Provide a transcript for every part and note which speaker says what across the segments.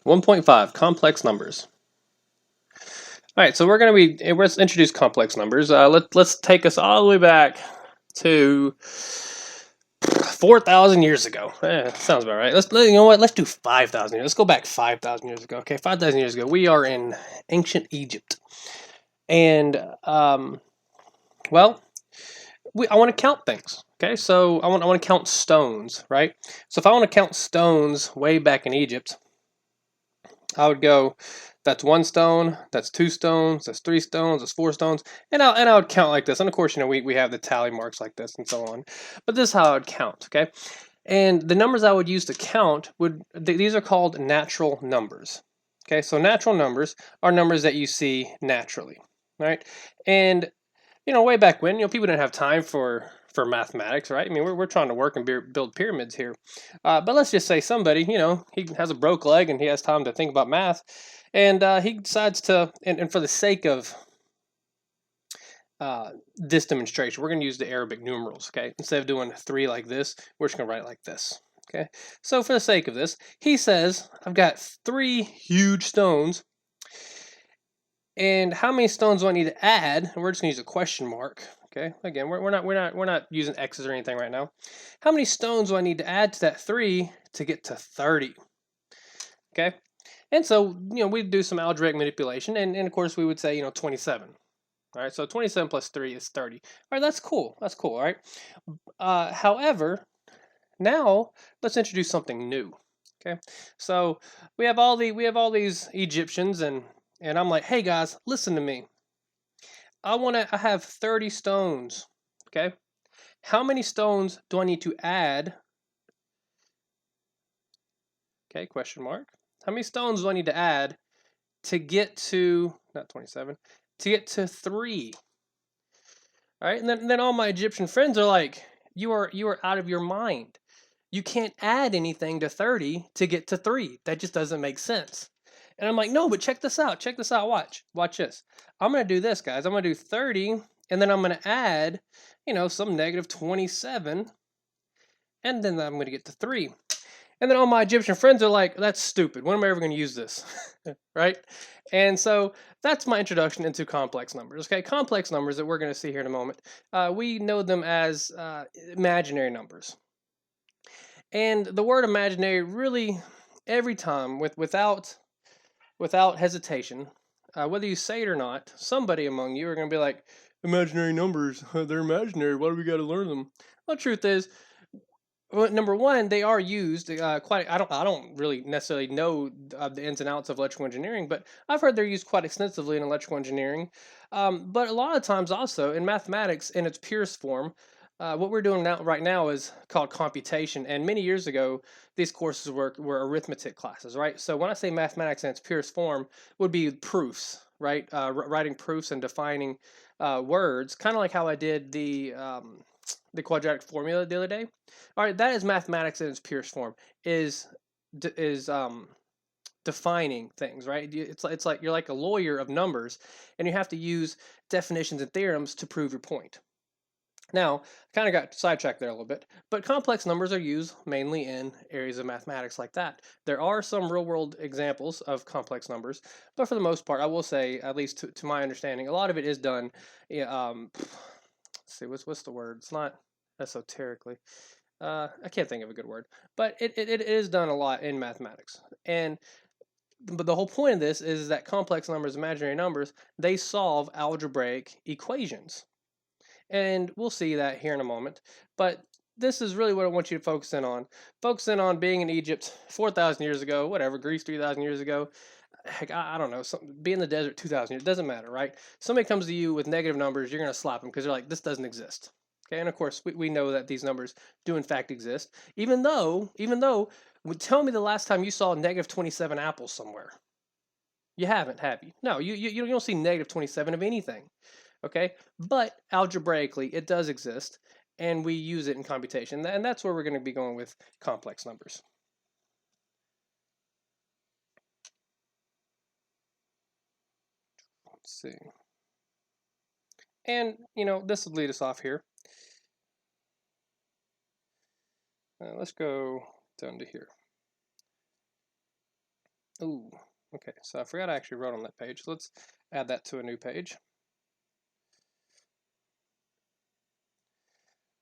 Speaker 1: 1.5, complex numbers. All right, so let's introduce complex numbers. Let's take us all the way back to 4,000 years ago. Sounds about right. You know what? Let's do 5,000 years. Let's go back 5,000 years ago. Okay, 5,000 years ago, we are in ancient Egypt, and well, I want to count things. Okay, so I want to count stones, right? So if I want to count stones way back in Egypt, I would go, that's one stone, that's two stones, that's three stones, that's four stones, and I would count like this. And of course, we have the tally marks like this and so on. But this is how I would count, okay? And the numbers I would use to count these are called natural numbers. Okay, so natural numbers are numbers that you see naturally, right? And way back when, people didn't have time for mathematics, right? I mean, we're trying to work and build pyramids here. But let's just say somebody, he has a broke leg and he has time to think about math, and he decides to, and for the sake of this demonstration, we're going to use the Arabic numerals, okay? Instead of doing 3 like this, we're just going to write it like this, okay? So for the sake of this, he says, I've got 3 huge stones, and how many stones do I need to add? And we're just going to use a question mark. Okay. Again, we're not using x's or anything right now. How many stones do I need to add to that 3 to get to 30? Okay. And so we'd do some algebraic manipulation, and of course we would say 27. All right. So 27 plus 3 is 30. All right. That's cool. That's cool. All right. However, now let's introduce something new. Okay. So we have all these Egyptians, and I'm like, hey guys, listen to me. I have 30 stones. Okay. How many stones do I need to add? Okay, question mark. How many stones do I need to add to get to, not 27, to get to 3? All right, and then all my Egyptian friends are like, you are out of your mind. You can't add anything to 30 to get to 3. That just doesn't make sense. And I'm like, no, but check this out. Check this out. Watch this. I'm going to do this, guys. I'm going to do 30, and then I'm going to add, some negative 27, and then I'm going to get to 3. And then all my Egyptian friends are like, that's stupid. When am I ever going to use this? Right? And so that's my introduction into complex numbers. Okay, complex numbers that we're going to see here in a moment. We know them as imaginary numbers. And the word imaginary really, every time, without hesitation, whether you say it or not, somebody among you are going to be like, imaginary numbers, they're imaginary. Why do we got to learn them? Well, the truth is, well, number one, they are used quite. I don't really necessarily know the ins and outs of electrical engineering, but I've heard they're used quite extensively in electrical engineering. But a lot of times, also in mathematics, in its purest form, what we're doing right now is called computation. And many years ago, these courses were arithmetic classes, right? So when I say mathematics in its purest form, would be proofs, right? Writing proofs and defining words, kind of like how I did the quadratic formula the other day. All right, that is mathematics in its purest form. Is defining things, right? It's like you're like a lawyer of numbers, and you have to use definitions and theorems to prove your point. Now, I kind of got sidetracked there a little bit, but complex numbers are used mainly in areas of mathematics like that. There are some real-world examples of complex numbers, but for the most part, I will say, at least to my understanding, a lot of it is done. Let's see, what's the word? It's not esoterically. I can't think of a good word, but it is done a lot in mathematics. But the whole point of this is that complex numbers, imaginary numbers, they solve algebraic equations. And we'll see that here in a moment. But this is really what I want you to focus in on. Focus in on being in Egypt 4,000 years ago, whatever, Greece 3,000 years ago. Heck, I don't know, be in the desert 2,000 years, it doesn't matter, right? Somebody comes to you with negative numbers, you're going to slap them because they're like, this doesn't exist. Okay, and of course, we know that these numbers do in fact exist, even though, tell me the last time you saw negative 27 apples somewhere. You haven't, have you? No, you don't see negative 27 of anything. Okay, but algebraically, it does exist, and we use it in computation, and that's where we're going to be going with complex numbers. Let's see. And, this will lead us off here. Let's go down to here. Ooh, okay, so I forgot I actually wrote on that page. So let's add that to a new page.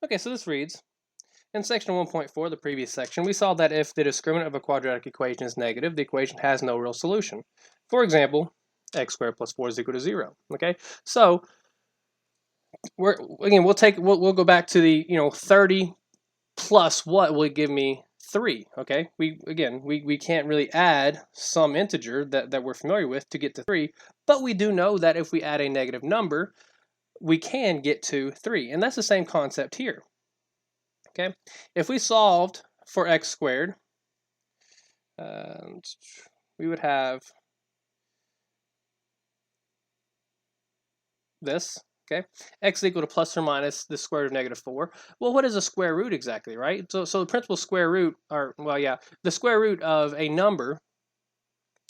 Speaker 1: Okay, so this reads, in section 1.4, the previous section, we saw that if the discriminant of a quadratic equation is negative, the equation has no real solution. For example, x squared plus 4 is equal to 0. Okay, so we'll go back to the 30 plus what will give me 3. Okay, we can't really add some integer that we're familiar with to get to 3, but we do know that if we add a negative number, we can get to 3, and that's the same concept here. Okay, if we solved for x squared, we would have this. Okay, x is equal to plus or minus the square root of negative 4. Well, what is a square root exactly, right? So the principal square root, the square root of a number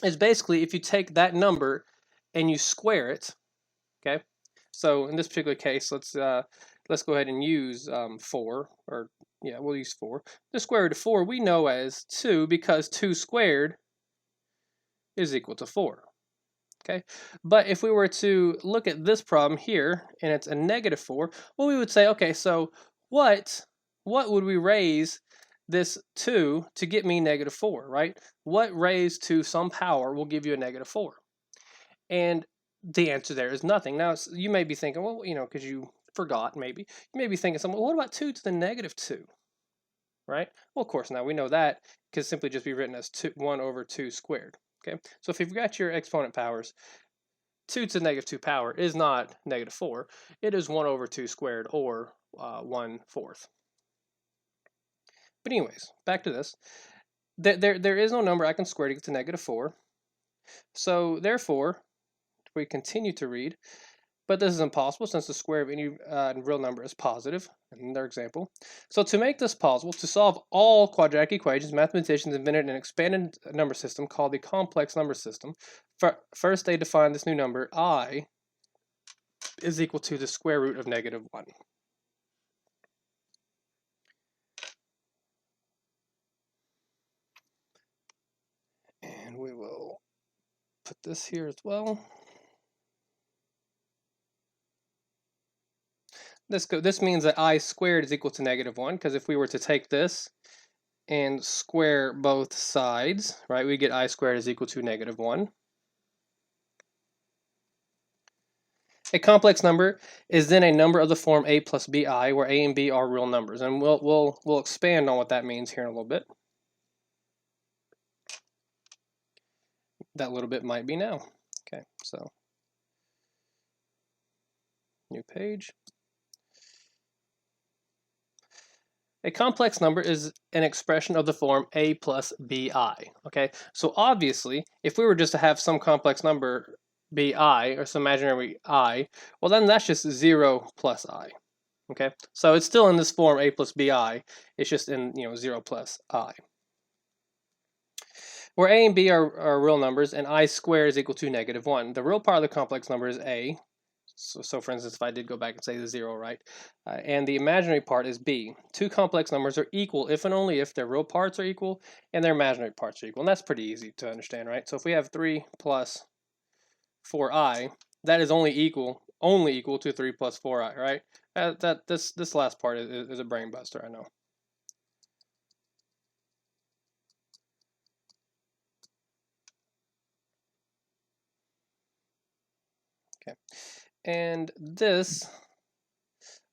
Speaker 1: is basically if you take that number and you square it. Okay, so in this particular case, let's go ahead and use 4, or yeah, we'll use 4. The square root of 4 we know as 2 because 2 squared is equal to 4. Okay, but if we were to look at this problem here and it's a negative 4, well, we would say, okay, so what would we raise this to get me negative 4, right? What raised to some power will give you a negative 4? And the answer there is nothing. Now, you may be thinking, well, because you forgot, maybe. You may be thinking something, well, what about 2 to the negative 2, right? Well, of course, now we know that can simply just be written as 1 over 2 squared. Okay, so if you've got your exponent powers, 2 to the negative 2 power is not negative 4. It is 1 over 2 squared, or 1/4. But anyways, back to this. There is no number I can square to get to negative 4. So therefore, we continue to read, but this is impossible since the square of any real number is positive in their example. So to make this possible, to solve all quadratic equations, mathematicians invented an expanded number system called the complex number system. First, they defined this new number, I, is equal to the square root of negative 1. And we will put this here as well. This means that I squared is equal to negative 1, because if we were to take this and square both sides, right, we get I squared is equal to negative 1. A complex number is then a number of the form a plus bi, where a and b are real numbers, and we'll expand on what that means here in a little bit. That little bit might be now. Okay, so new page. A complex number is an expression of the form a plus bi. Okay, so obviously, if we were just to have some complex number bi, or some imaginary I, well then that's just 0 plus I. Okay, so it's still in this form a plus bi, it's just in 0 plus I. Where a and b are real numbers and I squared is equal to negative 1. The real part of the complex number is a. So for instance, if I did go back and say the 0, right? And the imaginary part is b. Two complex numbers are equal if and only if their real parts are equal and their imaginary parts are equal. And that's pretty easy to understand, right? So if we have 3 plus 4i, that is only equal to 3 plus 4i, right? This last part is a brain buster, I know. Okay, and this,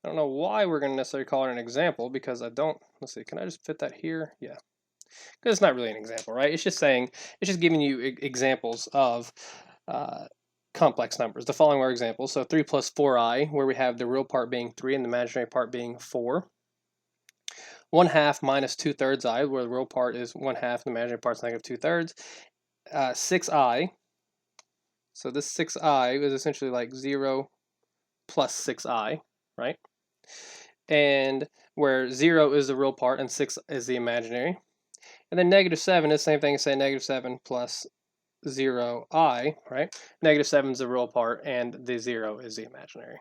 Speaker 1: I don't know why we're going to necessarily call it an example, because I don't, let's see, can I just fit that here? Yeah, because it's not really an example, right? It's just giving you examples of complex numbers. The following are examples. So 3 plus 4i, where we have the real part being 3 and the imaginary part being 4. 1/2 minus 2/3 I, where the real part is 1/2 and the imaginary part is negative 2/3. 6i. So this 6i is essentially like 0 plus 6i, right? And where 0 is the real part and 6 is the imaginary. And then negative 7 is the same thing as saying negative 7 plus 0i, right? Negative 7 is the real part and the 0 is the imaginary.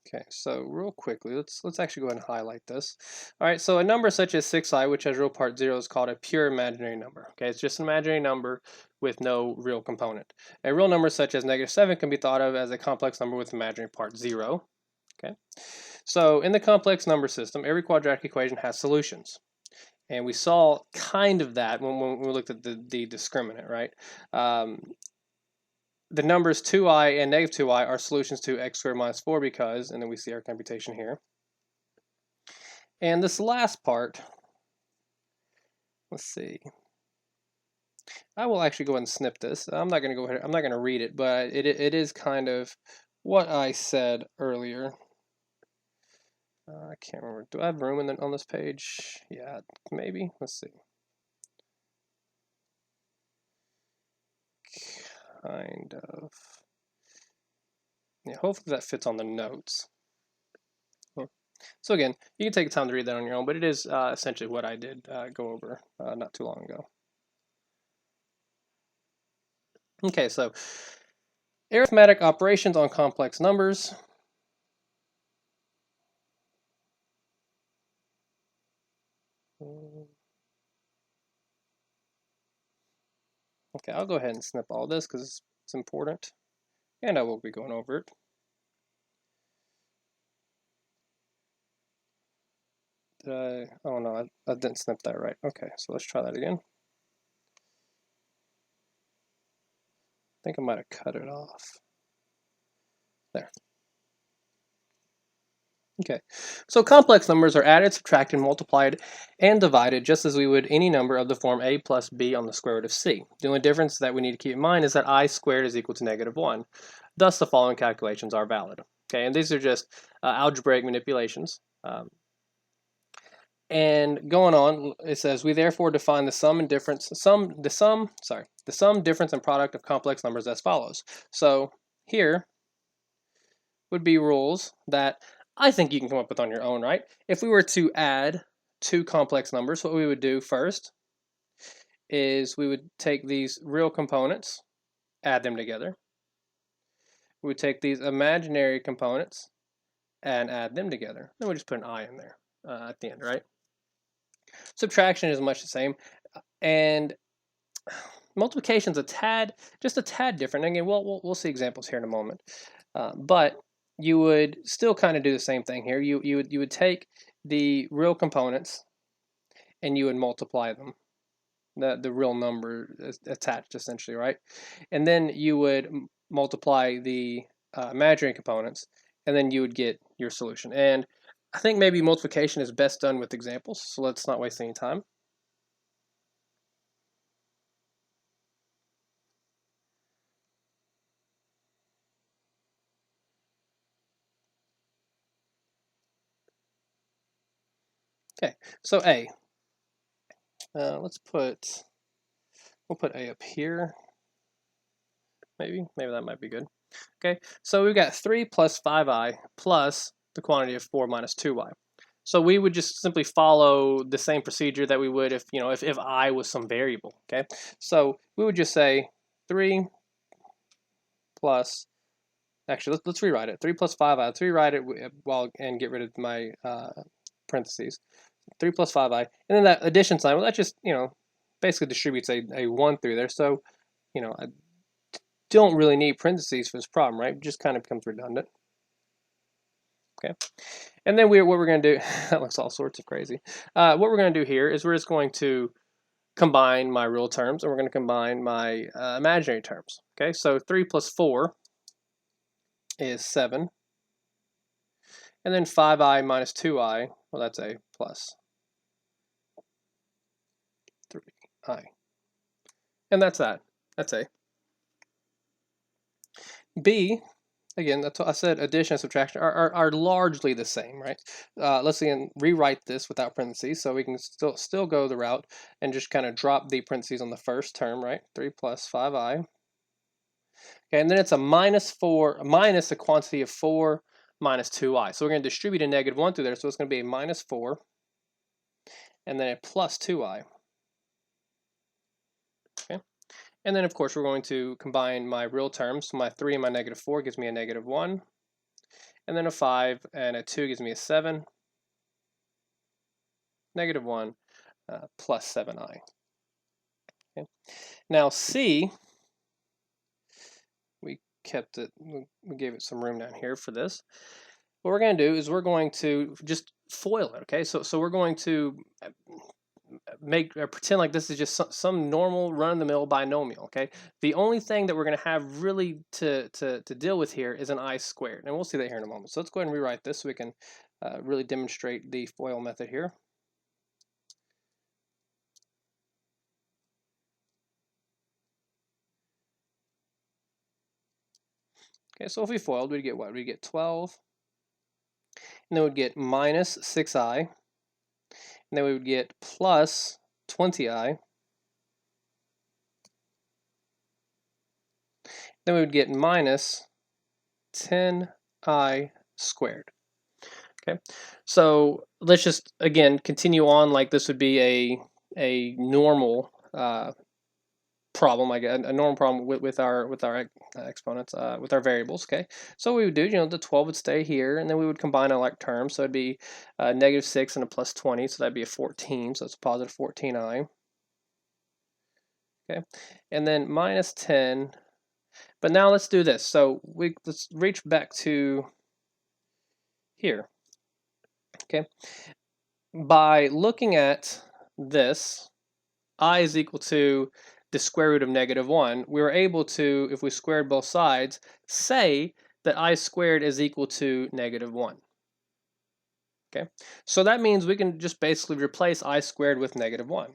Speaker 1: Okay, so real quickly, let's actually go ahead and highlight this. All right, so a number such as 6i, which has real part 0, is called a pure imaginary number. Okay, it's just an imaginary number with no real component. A real number such as -7 can be thought of as a complex number with imaginary part 0. Okay, so in the complex number system, every quadratic equation has solutions. And we saw kind of that when we looked at the discriminant, right? The numbers 2i and -2i are solutions to x squared minus 4 because, and then we see our computation here. And this last part, let's see. I will actually go ahead and snip this. I'm not going to go ahead, I'm not going to read it, but it is kind of what I said earlier. I can't remember. Do I have room on this page? Yeah, maybe. Let's see. Kind of. Yeah, hopefully that fits on the notes. So again, you can take time to read that on your own, but it is essentially what I did go over not too long ago. Okay, so arithmetic operations on complex numbers. Okay, I'll go ahead and snip all this because it's important, and I will be going over it. Oh no, I didn't snip that right. Okay, so let's try that again. I think I might have cut it off. There. Okay, so complex numbers are added, subtracted, multiplied, and divided just as we would any number of the form a plus b on the square root of c. The only difference that we need to keep in mind is that I squared is equal to -1. Thus, the following calculations are valid. Okay, and these are just algebraic manipulations. And going on, it says we therefore define the sum, difference, and product of complex numbers as follows. So here would be rules that I think you can come up with on your own, right? If we were to add two complex numbers, what we would do first is we would take these real components, add them together. We would take these imaginary components and add them together. Then we just put an I in there at the end, right? Subtraction is much the same. And multiplication is just a tad different. Again, we'll see examples here in a moment. But you would still kind of do the same thing here. You would take the real components and you would multiply them, the real number attached essentially, right? And then you would multiply the imaginary components, and then you would get your solution. And I think maybe multiplication is best done with examples, so let's not waste any time. Okay, so A. We'll put A up here. Maybe that might be good. Okay, so we've got 3 plus 5i plus the quantity of 4 minus 2y. So we would just simply follow the same procedure that we would if I was some variable. Okay, so we would just say 3 plus. Actually, let's rewrite it. 3 plus 5i. Let's rewrite it and get rid of my parentheses. 3 plus 5i, and then that addition sign. Well, that just basically distributes a 1 through there. So I don't really need parentheses for this problem, right? It just kind of becomes redundant. Okay, and then what we're going to do, that looks all sorts of crazy. What we're going to do here is we're just going to combine my real terms, and we're going to combine my imaginary terms. Okay, so 3 plus 4 is 7, and then 5i minus 2i, well, that's a plus 3i, and that's that. That's A. B, again, that's what I said, addition and subtraction are largely the same, right? Let's again rewrite this without parentheses, so we can still go the route and just kind of drop the parentheses on the first term, right? 3 plus 5i. Okay, and then it's a minus a quantity of 4 minus 2i. So we're going to distribute a -1 through there, so it's going to be a minus 4, and then a plus 2i. Okay. And then, of course, we're going to combine my real terms. So my 3 and my -4 gives me a -1. and then a 5, and a 2 gives me a 7, negative 1, plus 7i. Okay. Now C, we kept it, we gave it some room down here for this. What we're going to do is we're going to just FOIL it, okay? So we're going to pretend like this is just some normal run-of-the-mill binomial, okay? The only thing that we're going to have really to deal with here is an I squared, and we'll see that here in a moment. So let's go ahead and rewrite this so we can really demonstrate the FOIL method here. Okay, so if we FOILed, we'd get what? We'd get 12, and then we'd get minus 6i, and then we would get plus 20i, then we would get minus 10i squared. Okay, so let's just again continue on like this would be a normal problem, I guess, a normal problem with our exponents, with our variables. Okay, so what we would do, the 12 would stay here, and then we would combine our like terms. So it'd be negative 6 and a plus 20, so that'd be a 14. So it's a positive 14i. Okay, and then minus 10. But now let's do this. So let's reach back to here. Okay, by looking at this, I is equal to the square root of negative 1, we were able to, if we squared both sides, say that I squared is equal to negative 1. Okay, so that means we can just basically replace I squared with negative 1.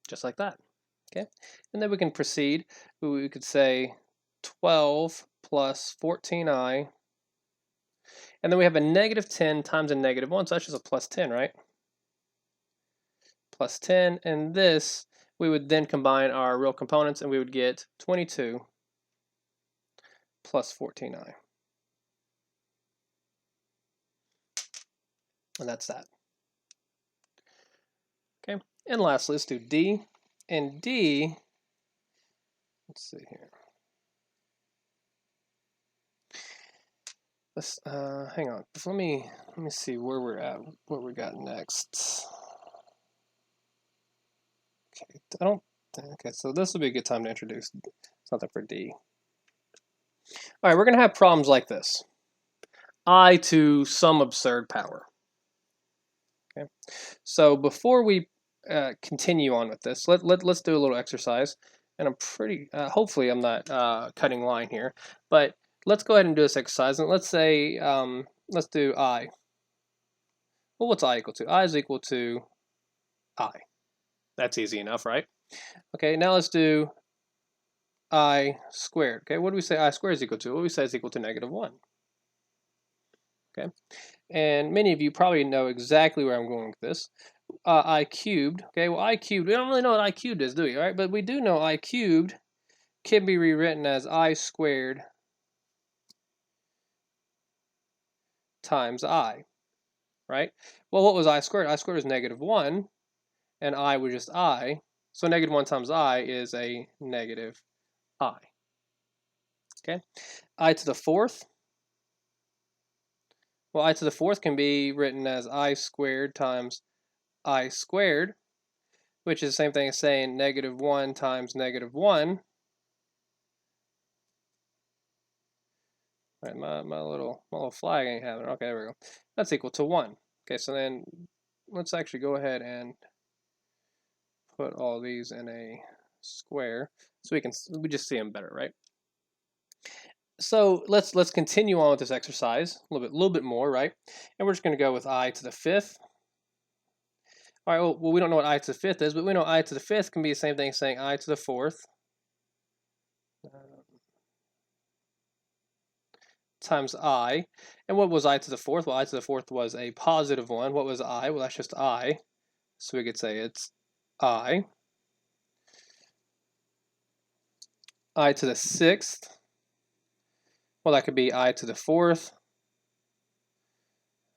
Speaker 1: Just like that. Okay, and then we can proceed. We could say 12 plus 14i, and then we have a negative 10 times a negative 1, so that's just a plus 10, right? Plus 10, and this, we would then combine our real components, and we would get 22 plus 14i. And that's that. Okay, and lastly, let's do D. And D, let's see here. Let's hang on. Let me see where we're at. What we got next. Okay, okay, so this will be a good time to introduce something for D. All right, we're going to have problems like this. I to some absurd power. Okay, so before we continue on with this, let's do a little exercise. And I'm pretty, hopefully I'm not cutting line here, but let's go ahead and do this exercise. And let's say, let's do I. Well, what's I equal to? I is equal to I. That's easy enough, right? Okay, now let's do I squared. Okay, what do we say I squared is equal to? What do we say is equal to negative 1? Okay, and many of you probably know exactly where I'm going with this. I cubed. Okay, well, I cubed, we don't really know what I cubed is, do we? All right, but we do know I cubed can be rewritten as I squared times I, right? Well, what was I squared? I squared was negative 1, and I was just I. So negative 1 times I is a negative I. Okay, I to the 4th. Well, I to the 4th can be written as I squared times I squared, which is the same thing as saying negative 1 times negative 1. Right, my little flag ain't having it. Okay, there we go. That's equal to 1. Okay, so then let's actually go ahead and put all these in a square so we just see them better, right? So let's continue on with this exercise a little bit more, right? And we're just going to go with I to the 5th. All right, well, we don't know what I to the 5th is, but we know I to the 5th can be the same thing as saying I to the 4th times I. And what was I to the 4th? Well, I to the 4th was a positive 1. What was I? Well, that's just I. So we could say it's I. I to the 6th. Well, that could be I to the 4th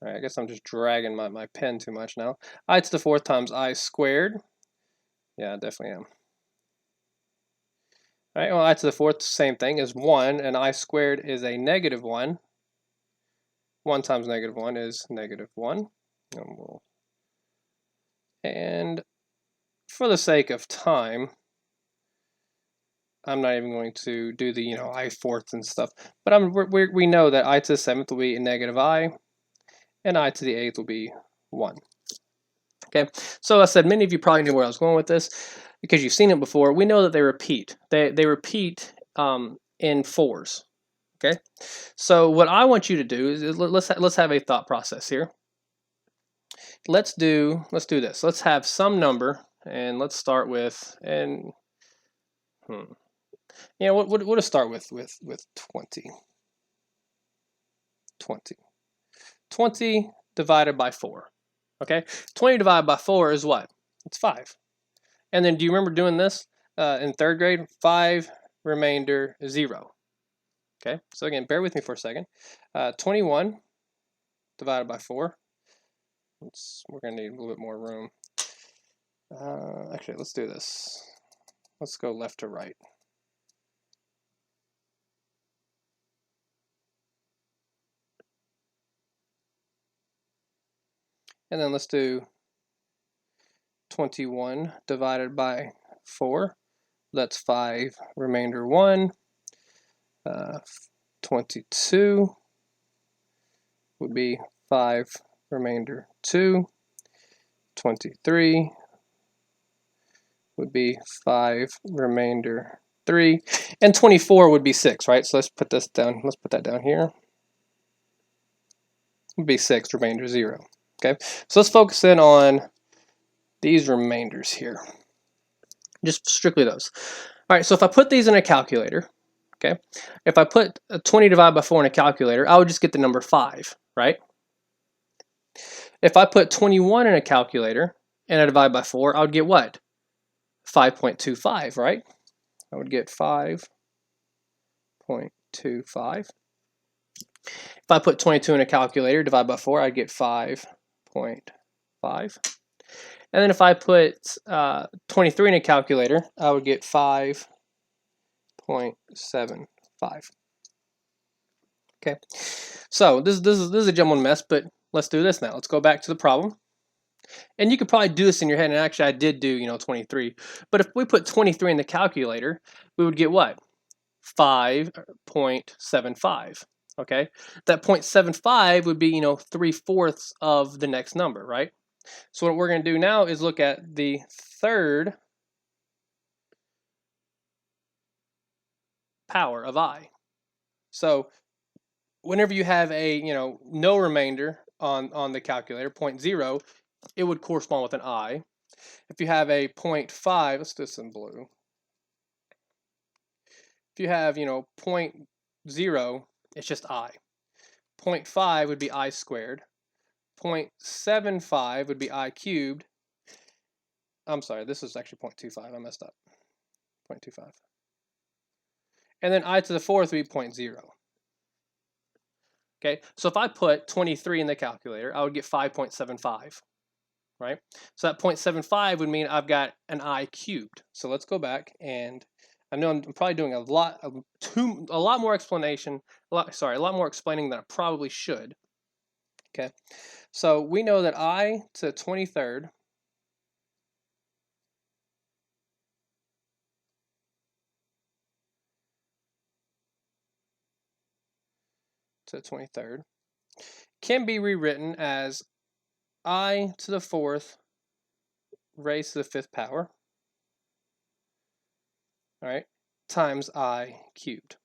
Speaker 1: All right, I guess I'm just dragging my pen too much now. I to the fourth times I squared. Yeah, I definitely am. All right, well, I to the fourth, same thing, is 1, and I squared is a negative 1. 1 times negative 1 is negative 1. And for the sake of time, I'm not even going to do the, I fourths and stuff. But we know that I to the seventh will be a negative I, and I to the eighth will be 1. Okay, so I said many of you probably knew where I was going with this because you've seen it before. We know that they repeat. They repeat in 4s. Okay, so what I want you to do is let's have a thought process here. Let's do this. Let's have some number, and let's start with we'll just start with 20. 20 divided by 4. Okay, 20 divided by 4 is what? It's 5. And then do you remember doing this in 3rd grade? 5 remainder 0. Okay, so again, bear with me for a second. 21 divided by 4. We're going to need a little bit more room. Actually, let's do this. Let's go left to right. And then let's do 21 divided by 4. That's 5 remainder 1. 22 would be 5 remainder 2. 23 would be 5 remainder 3. And 24 would be 6, right? So let's put this down. Let's put that down here. It would be 6 remainder 0. Okay, so let's focus in on these remainders here. Just strictly those. All right, so if I put these in a calculator, okay, if I put 20 divided by 4 in a calculator, I would just get the number 5, right? If I put 21 in a calculator and I divide by 4, I would get what? 5.25, right? I would get 5.25. If I put 22 in a calculator, divide by 4, I'd get 5.5. And then if I put 23 in a calculator, I would get 5.75. Okay, so this is a jumbled mess, but let's do this now. Let's go back to the problem. And you could probably do this in your head, and actually I did do 23. But if we put 23 in the calculator, we would get what? 5.75. Okay, that 0.75 would be 3/4 of the next number, right? So what we're going to do now is look at the third power of I. So whenever you have a no remainder on the calculator, 0.0, it would correspond with an I. If you have a 0.5, let's do this in blue. If you have 0.0, it's just I. 0.5 would be I squared. 0.75 would be I cubed. I'm sorry, this is actually 0.25. I messed up. 0.25. And then I to the fourth would be 0.0. Okay, so if I put 23 in the calculator, I would get 5.75, right? So that 0.75 would mean I've got an I cubed. So let's go back, and I know I'm probably doing a lot more explanation, a lot more explaining than I probably should. Okay, so we know that I to the 23rd can be rewritten as I to the 4th raised to the 5th power, all right, times I cubed.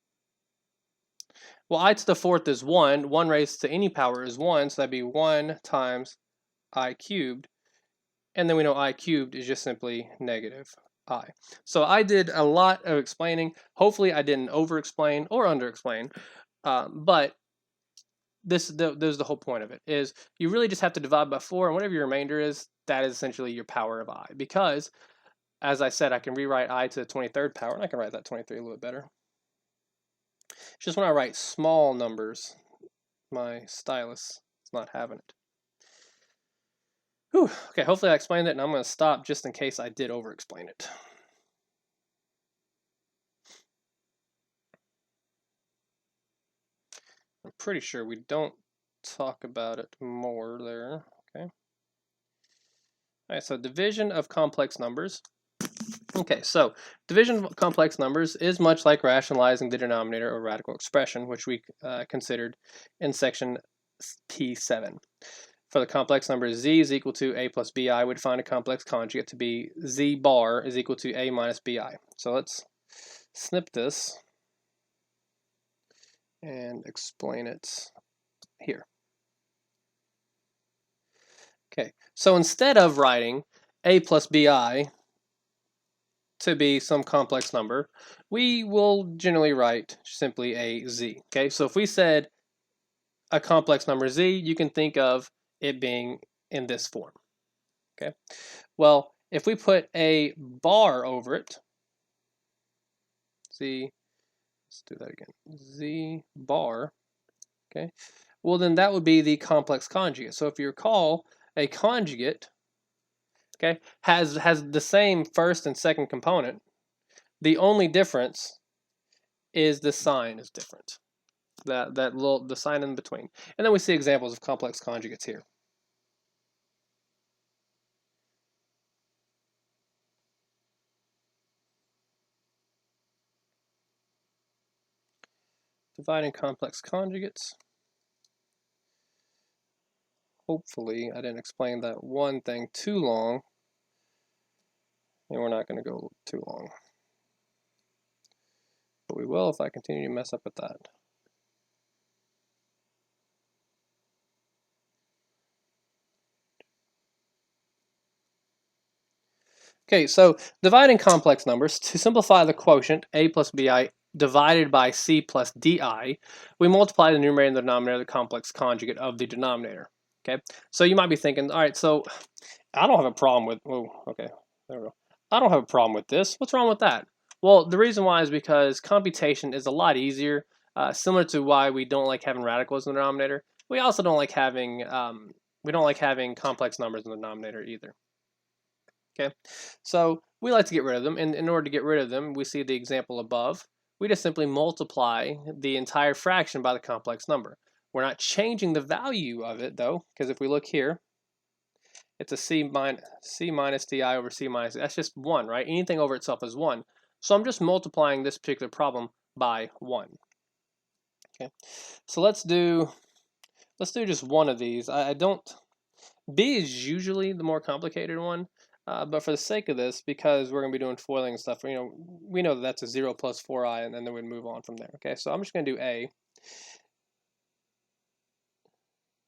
Speaker 1: Well, I to the 4th is 1. 1 raised to any power is 1, so that'd be 1 times I cubed. And then we know I cubed is just simply negative I. So I did a lot of explaining. Hopefully I didn't over-explain or under-explain, but there's the whole point of it, is you really just have to divide by 4, and whatever your remainder is, that is essentially your power of I. Because, as I said, I can rewrite I to the 23rd power, and I can write that 23 a little bit better. It's just when I write small numbers, my stylus is not having it. Whew. Okay, hopefully I explained it, and I'm going to stop just in case I did over-explain it. I'm pretty sure we don't talk about it more there. Okay. All right, so division of complex numbers. Okay, so division of complex numbers is much like rationalizing the denominator or radical expression, which we considered in section P7. For the complex number z is equal to a plus bi, we'd find a complex conjugate to be z bar is equal to a minus bi. So let's snip this and explain it here. Okay, so instead of writing a plus bi to be some complex number, we will generally write simply a z. Okay, so if we said a complex number z, you can think of it being in this form. Okay, well, if we put a bar over it, z, let's do that again, z bar, okay, well then that would be the complex conjugate. So if you recall, a conjugate, okay, has the same first and second component. The only difference is the sign is different. The sign in between. And then we see examples of complex conjugates here. Dividing complex conjugates. Hopefully I didn't explain that one thing too long, and we're not going to go too long. But we will if I continue to mess up with that. Okay, so dividing complex numbers, to simplify the quotient a plus bi divided by c plus di, we multiply the numerator and the denominator, the complex conjugate of the denominator. Okay, so you might be thinking, all right, so I don't have a problem with, oh, okay, there we go. I don't have a problem with this. What's wrong with that? Well, the reason why is because computation is a lot easier, similar to why we don't like having radicals in the denominator. We also don't like having, complex numbers in the denominator either. Okay, so we like to get rid of them, and in order to get rid of them, we see the example above. We just simply multiply the entire fraction by the complex number. We're not changing the value of it though, because if we look here, it's a c minus di over c minus, that's just 1, right? Anything over itself is 1. So I'm just multiplying this particular problem by 1. Okay, so let's do just one of these. B is usually the more complicated one. But for the sake of this, because we're going to be doing foiling and stuff, we know that that's a 0 plus 4i, and then we'd move on from there. Okay, so I'm just going to do a.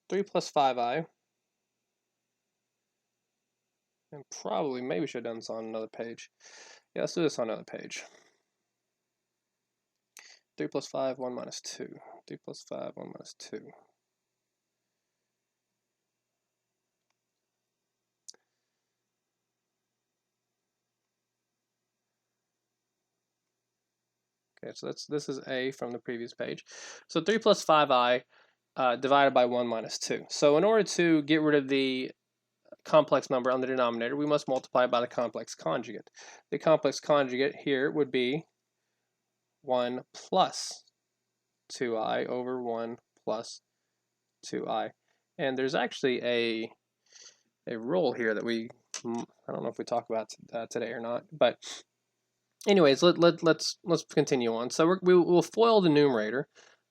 Speaker 1: 3 plus 5i. And probably, maybe we should have done this on another page. Yeah, let's do this on another page. 3 plus 5, 1 minus 2. 3 plus 5, 1 minus 2. Okay, so this is a from the previous page. So 3 plus 5i divided by 1 minus 2. So in order to get rid of the complex number on the denominator, we must multiply it by the complex conjugate. The complex conjugate here would be 1 plus 2i over 1 plus 2i. And there's actually a rule here that I don't know if we talk about today or not, but anyways, let's continue on. So we'll FOIL the numerator.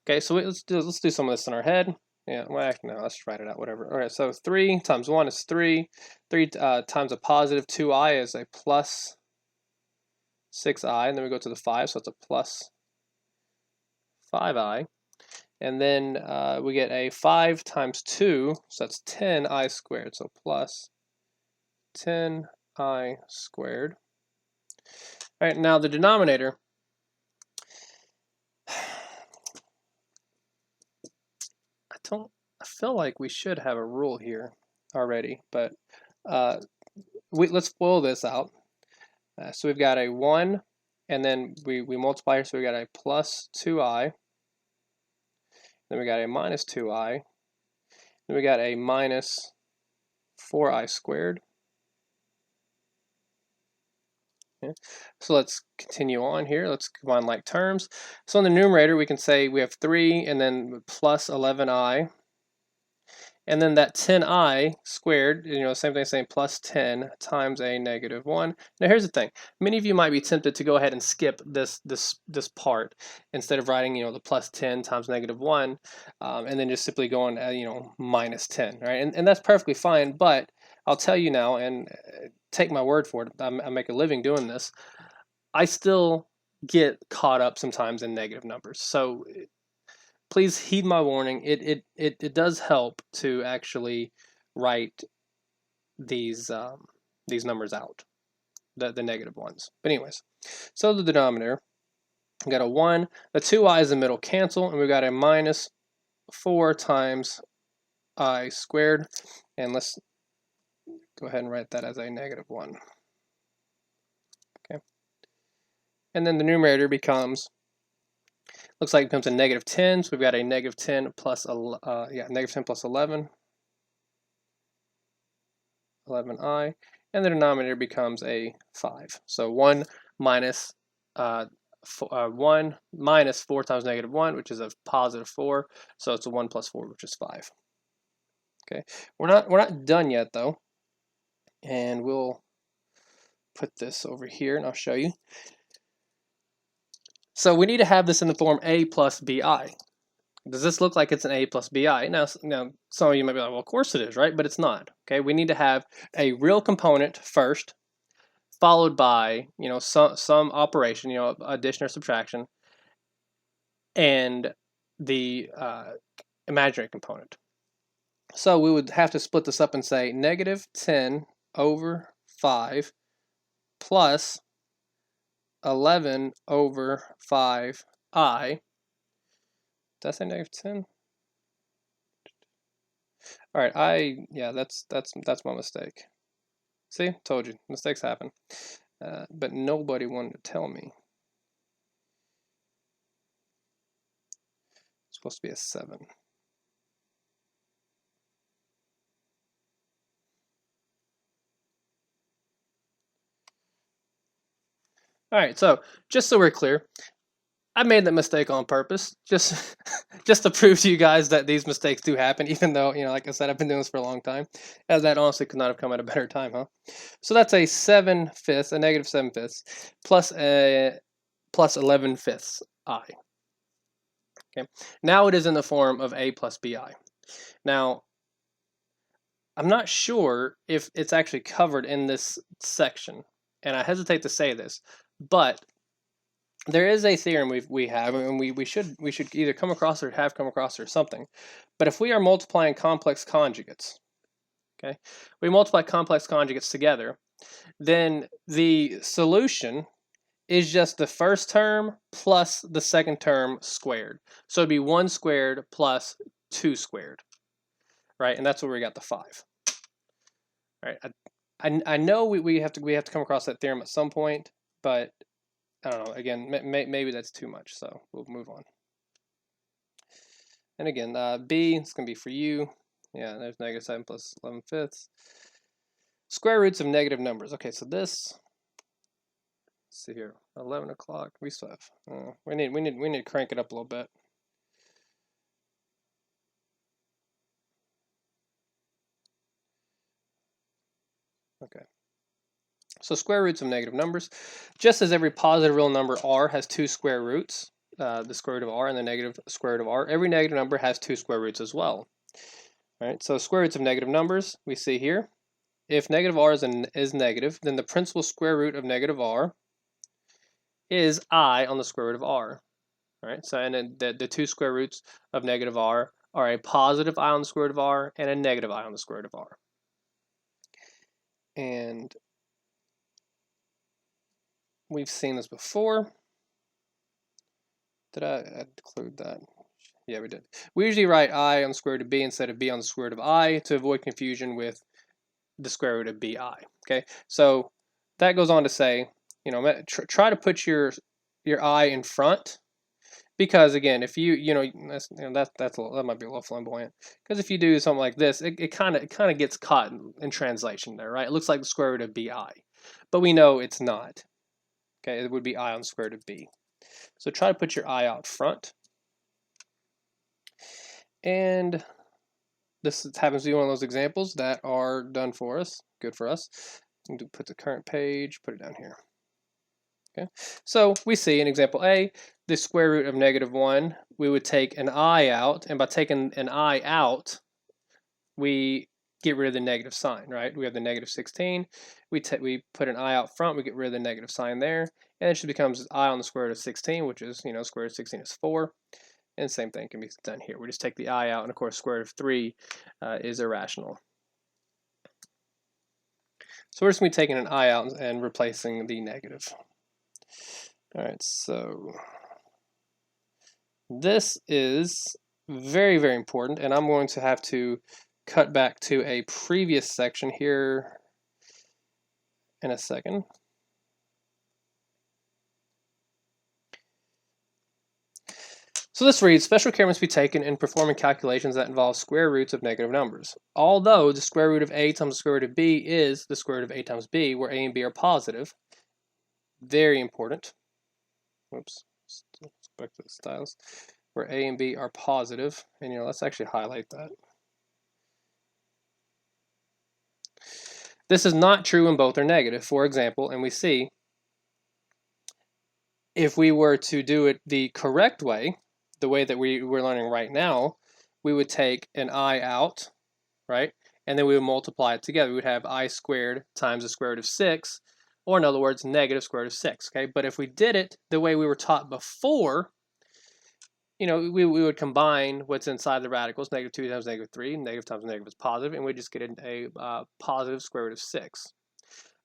Speaker 1: Okay, so let's do some of this in our head. Yeah, well, no, let's just write it out, whatever. All right, so 3 times 1 is 3. 3 times a positive 2i is a plus 6i, and then we go to the 5, so it's a plus 5i. And then we get a 5 times 2, so that's 10i squared, so plus 10i squared. All right, now the denominator, I feel like we should have a rule here already, but let's FOIL this out. So we've got a 1, and then we multiply here, so we got a plus 2i, then we got a minus 2i, Then we got a minus 4i squared. Okay. So let's continue on here. Let's combine like terms. So in the numerator, we can say we have 3 and then plus 11i. And then that 10i squared, same thing, saying plus 10 times a negative 1. Now here's the thing. Many of you might be tempted to go ahead and skip this part instead of writing, the plus 10 times negative 1, and then just simply going, minus 10, right? And that's perfectly fine, but I'll tell you now, and take my word for it, I make a living doing this, I still get caught up sometimes in negative numbers. So please heed my warning. It does help to actually write these numbers out, the negative ones. But anyways, so the denominator, we got a 1, the 2i's in the middle cancel, and we got a minus 4 times I squared, and let's go ahead and write that as a negative 1. Okay, and then the numerator becomes, looks like it becomes a negative 10, so we've got a negative 10 plus negative 10 plus 11, 11i, and the denominator becomes a 5. So 1 minus 4 times negative 1, which is a positive 4, so it's a 1 plus 4, which is 5. Okay, we're not done yet though, and we'll put this over here and I'll show you. So we need to have this in the form a plus bi. Does this look like it's an a plus bi? Now some of you might be like, well, of course it is, right? But it's not. Okay, we need to have a real component first, followed by some operation, addition or subtraction, and the imaginary component. So we would have to split this up and say negative 10 over 5 plus 11 over 5i. Did I say negative 10? All right, that's my mistake. See, told you, mistakes happen. But nobody wanted to tell me. It's supposed to be a 7. All right, so just so we're clear, I made that mistake on purpose, just to prove to you guys that these mistakes do happen, even though, like I said, I've been doing this for a long time, as that honestly could not have come at a better time, huh? So that's a 7/5, a negative 7/5, plus 11/5 I. Okay, now it is in the form of a plus bi. Now, I'm not sure if it's actually covered in this section, and I hesitate to say this, but there is a theorem we have, and we should either come across or have come across or something. But if we are multiplying complex conjugates, okay, we multiply complex conjugates together, then the solution is just the first term plus the second term squared. So it'd be 1 squared plus 2 squared, right? And that's where we got the 5. All right, I know we have to come across that theorem at some point, but I don't know, again, maybe that's too much, so we'll move on. And again, B, it's going to be for you. Yeah, there's negative 7 plus 11/5. Square roots of negative numbers. Okay, so this, let's see here, 11 o'clock, we still have, we need to crank it up a little bit. Okay. So square roots of negative numbers, just as every positive real number r has 2 square roots, the square root of r and the negative square root of r, every negative number has 2 square roots as well. All right, so square roots of negative numbers, we see here, if negative r is negative, then the principal square root of negative r is I on the square root of r. All right, so and then the 2 square roots of negative r are a positive I on the square root of r and a negative I on the square root of r. And we've seen this before. Did I include that? Yeah, we did. We usually write I on the square root of b instead of b on the square root of I to avoid confusion with the square root of bi. Okay, so that goes on to say, try to put your I in front, Because again, if that might be a little flamboyant. Because if you do something like this, it kind of gets caught in translation there, right? It looks like the square root of bi, but we know it's not. Okay, it would be I on the square root of b. So try to put your I out front. And this happens to be one of those examples that are done for us, good for us. Put the current page, put it down here. Okay, so we see in example A, the square root of -1, we would take an I out, and by taking an I out, we get rid of the negative sign, right? We have the -16, we put an I out front, we get rid of the negative sign there, and it just becomes I on the square root of 16, which is, square root of 16 is 4, and the same thing can be done here. We just take the I out, and of course, square root of 3 is irrational. So we're just going to be taking an I out and replacing the negative. All right, so this is very, very important, and I'm going to have to cut back to a previous section here in a second. So this reads, special care must be taken in performing calculations that involve square roots of negative numbers. Although the square root of a times the square root of b is the square root of a times b, where a and b are positive, very important. Whoops, let's go back to the stylus. Where a and b are positive, and let's actually highlight that. This is not true when both are negative, for example, and we see if we were to do it the correct way, the way that we're learning right now, we would take an I out, right? And then we would multiply it together. We would have I squared times the square root of 6, or in other words, negative square root of 6, okay? But if we did it the way we were taught before, we would combine what's inside the radicals, -2 times -3, negative times negative is positive, and we just get a positive square root of 6.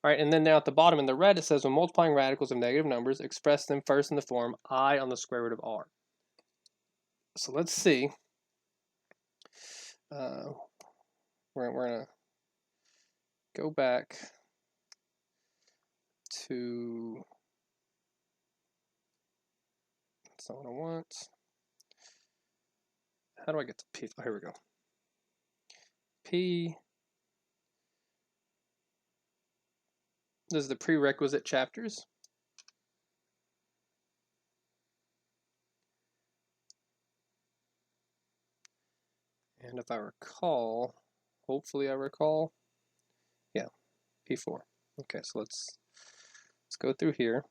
Speaker 1: All right, and then now at the bottom in the red, it says when multiplying radicals of negative numbers, express them first in the form I on the square root of r. So let's see. We're going to go back to, that's not what I want. How do I get to P? Oh, here we go. P. This is the prerequisite chapters. And if I recall, hopefully I recall, yeah, P4. Okay, so let's go through here.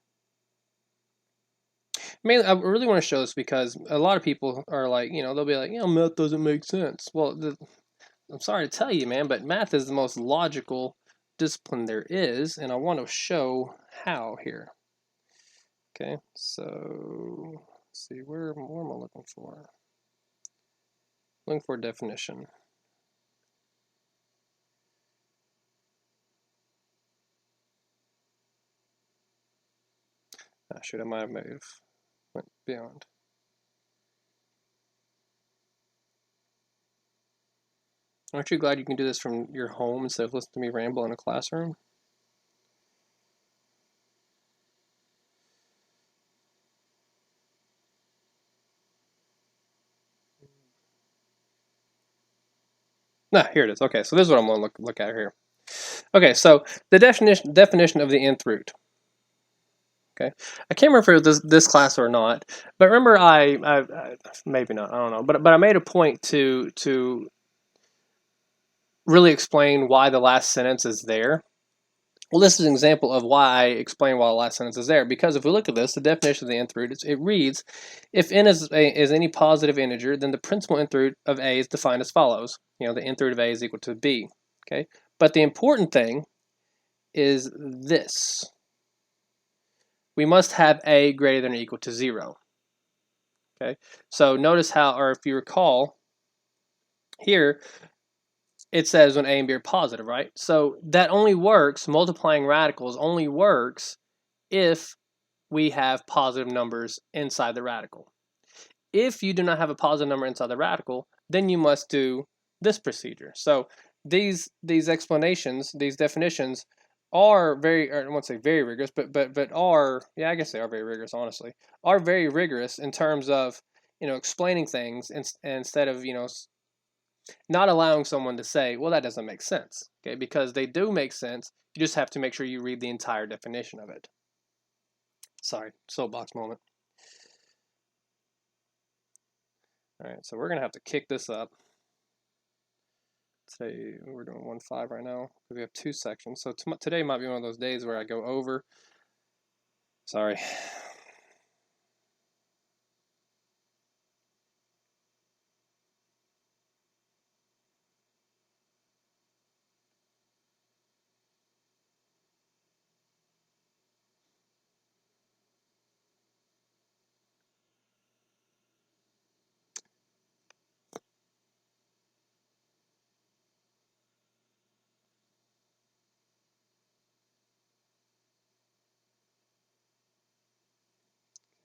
Speaker 1: Mainly, I really want to show this because a lot of people are like, they'll be like, math doesn't make sense. Well, I'm sorry to tell you, man, but math is the most logical discipline there is, and I want to show how here. Okay, so let's see, where am I looking for? Looking for a definition. Shoot, I might have went beyond. Aren't you glad you can do this from your home instead of listening to me ramble in a classroom? Here it is. Okay, so this is what I'm going to look at here. Okay, so the definition of the nth root. Okay, I can't remember if it was this class or not, but remember I maybe not, I don't know, but I made a point to really explain why the last sentence is there. Well, this is an example of why I explain why the last sentence is there, because if we look at this, the definition of the nth root, it reads, if n is any positive integer, then the principal nth root of a is defined as follows. The nth root of a is equal to b. Okay, but the important thing is this. We must have a greater than or equal to 0. Okay, so notice how, or if you recall, here it says when a and b are positive, right? So that only works, multiplying radicals only works if we have positive numbers inside the radical. If you do not have a positive number inside the radical, then you must do this procedure. So these explanations, these definitions are very, or I won't say very rigorous, but are, yeah, I guess they are very rigorous, honestly, are very rigorous in terms of, explaining things instead of, not allowing someone to say, well, that doesn't make sense, okay? Because they do make sense. You just have to make sure you read the entire definition of it. Sorry, soapbox moment. All right, so we're gonna have to kick this up. Today we're doing 1.5 right now because we have 2 sections. So today might be one of those days where I go over. Sorry.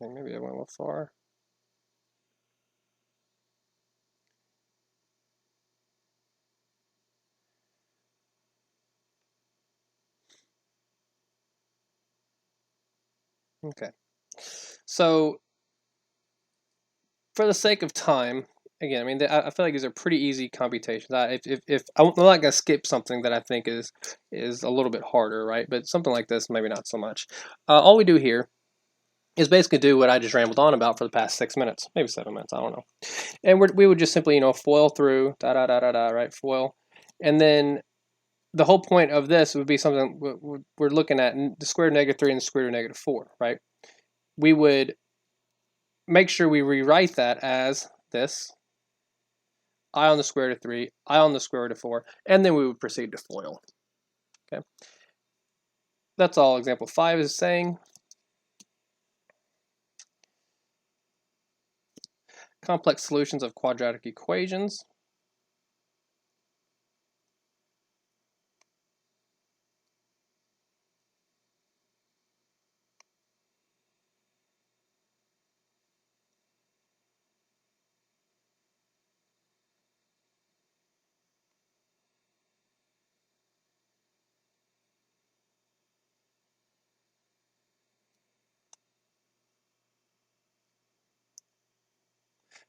Speaker 1: Okay, maybe I went a little far. Okay. So for the sake of time, again, I mean, I feel like these are pretty easy computations. If I'm not gonna skip something that I think is a little bit harder, right? But something like this, maybe not so much. All we do here is basically do what I just rambled on about for the past 6 minutes, maybe 7 minutes, I don't know. And we would just simply, FOIL through, right, FOIL. And then the whole point of this would be something we're looking at the square root of -3 and the square root of -4, right? We would make sure we rewrite that as this, I on the square root of 3, I on the square root of 4, and then we would proceed to FOIL. Okay, that's all example 5 is saying. Complex solutions of quadratic equations.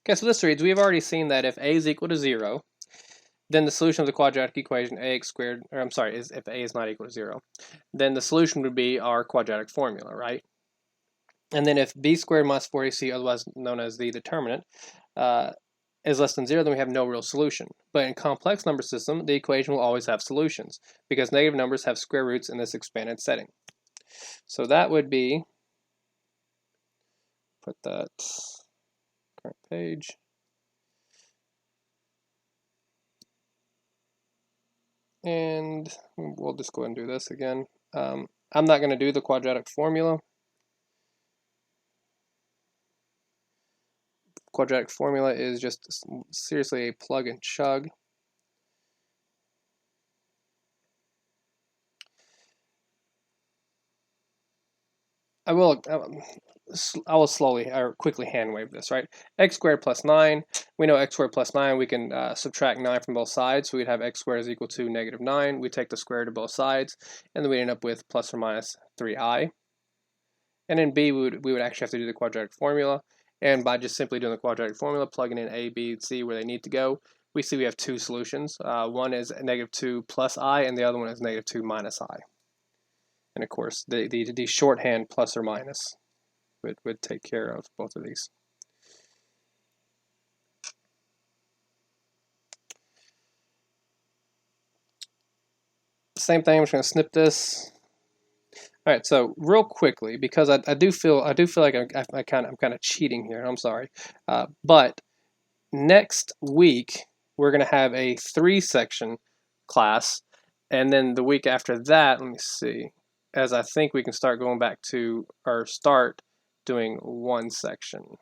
Speaker 1: Okay, so this reads, we've already seen that if a is equal to 0, then the solution of the quadratic equation ax squared, or I'm sorry, if a is not equal to 0, then the solution would be our quadratic formula, right? And then if b squared minus 4ac, otherwise known as the determinant, is less than 0, then we have no real solution. But in complex number system, the equation will always have solutions because negative numbers have square roots in this expanded setting. So that would be, put that current page. And we'll just go ahead and do this again. I'm not going to do the quadratic formula. Quadratic formula is just seriously a plug and chug. I will slowly or quickly hand wave this, right? X squared plus 9. We know x squared plus 9. We can subtract 9 from both sides. So we'd have x squared is equal to -9. We take the square root of both sides, and then we end up with plus or minus 3i. And in b, we would actually have to do the quadratic formula. And by just simply doing the quadratic formula, plugging in a, b, and c where they need to go, we see we have 2 solutions. One is -2 plus I, and the other one is -2 minus I. And of course, the shorthand plus or minus would take care of both of these. Same thing, I'm just going to snip this. All right, so real quickly, because I do feel like I'm kind of cheating here. I'm sorry, but next week we're going to have a 3-section class, and then the week after that, let me see, as I think we can start going back to or start doing 1 section.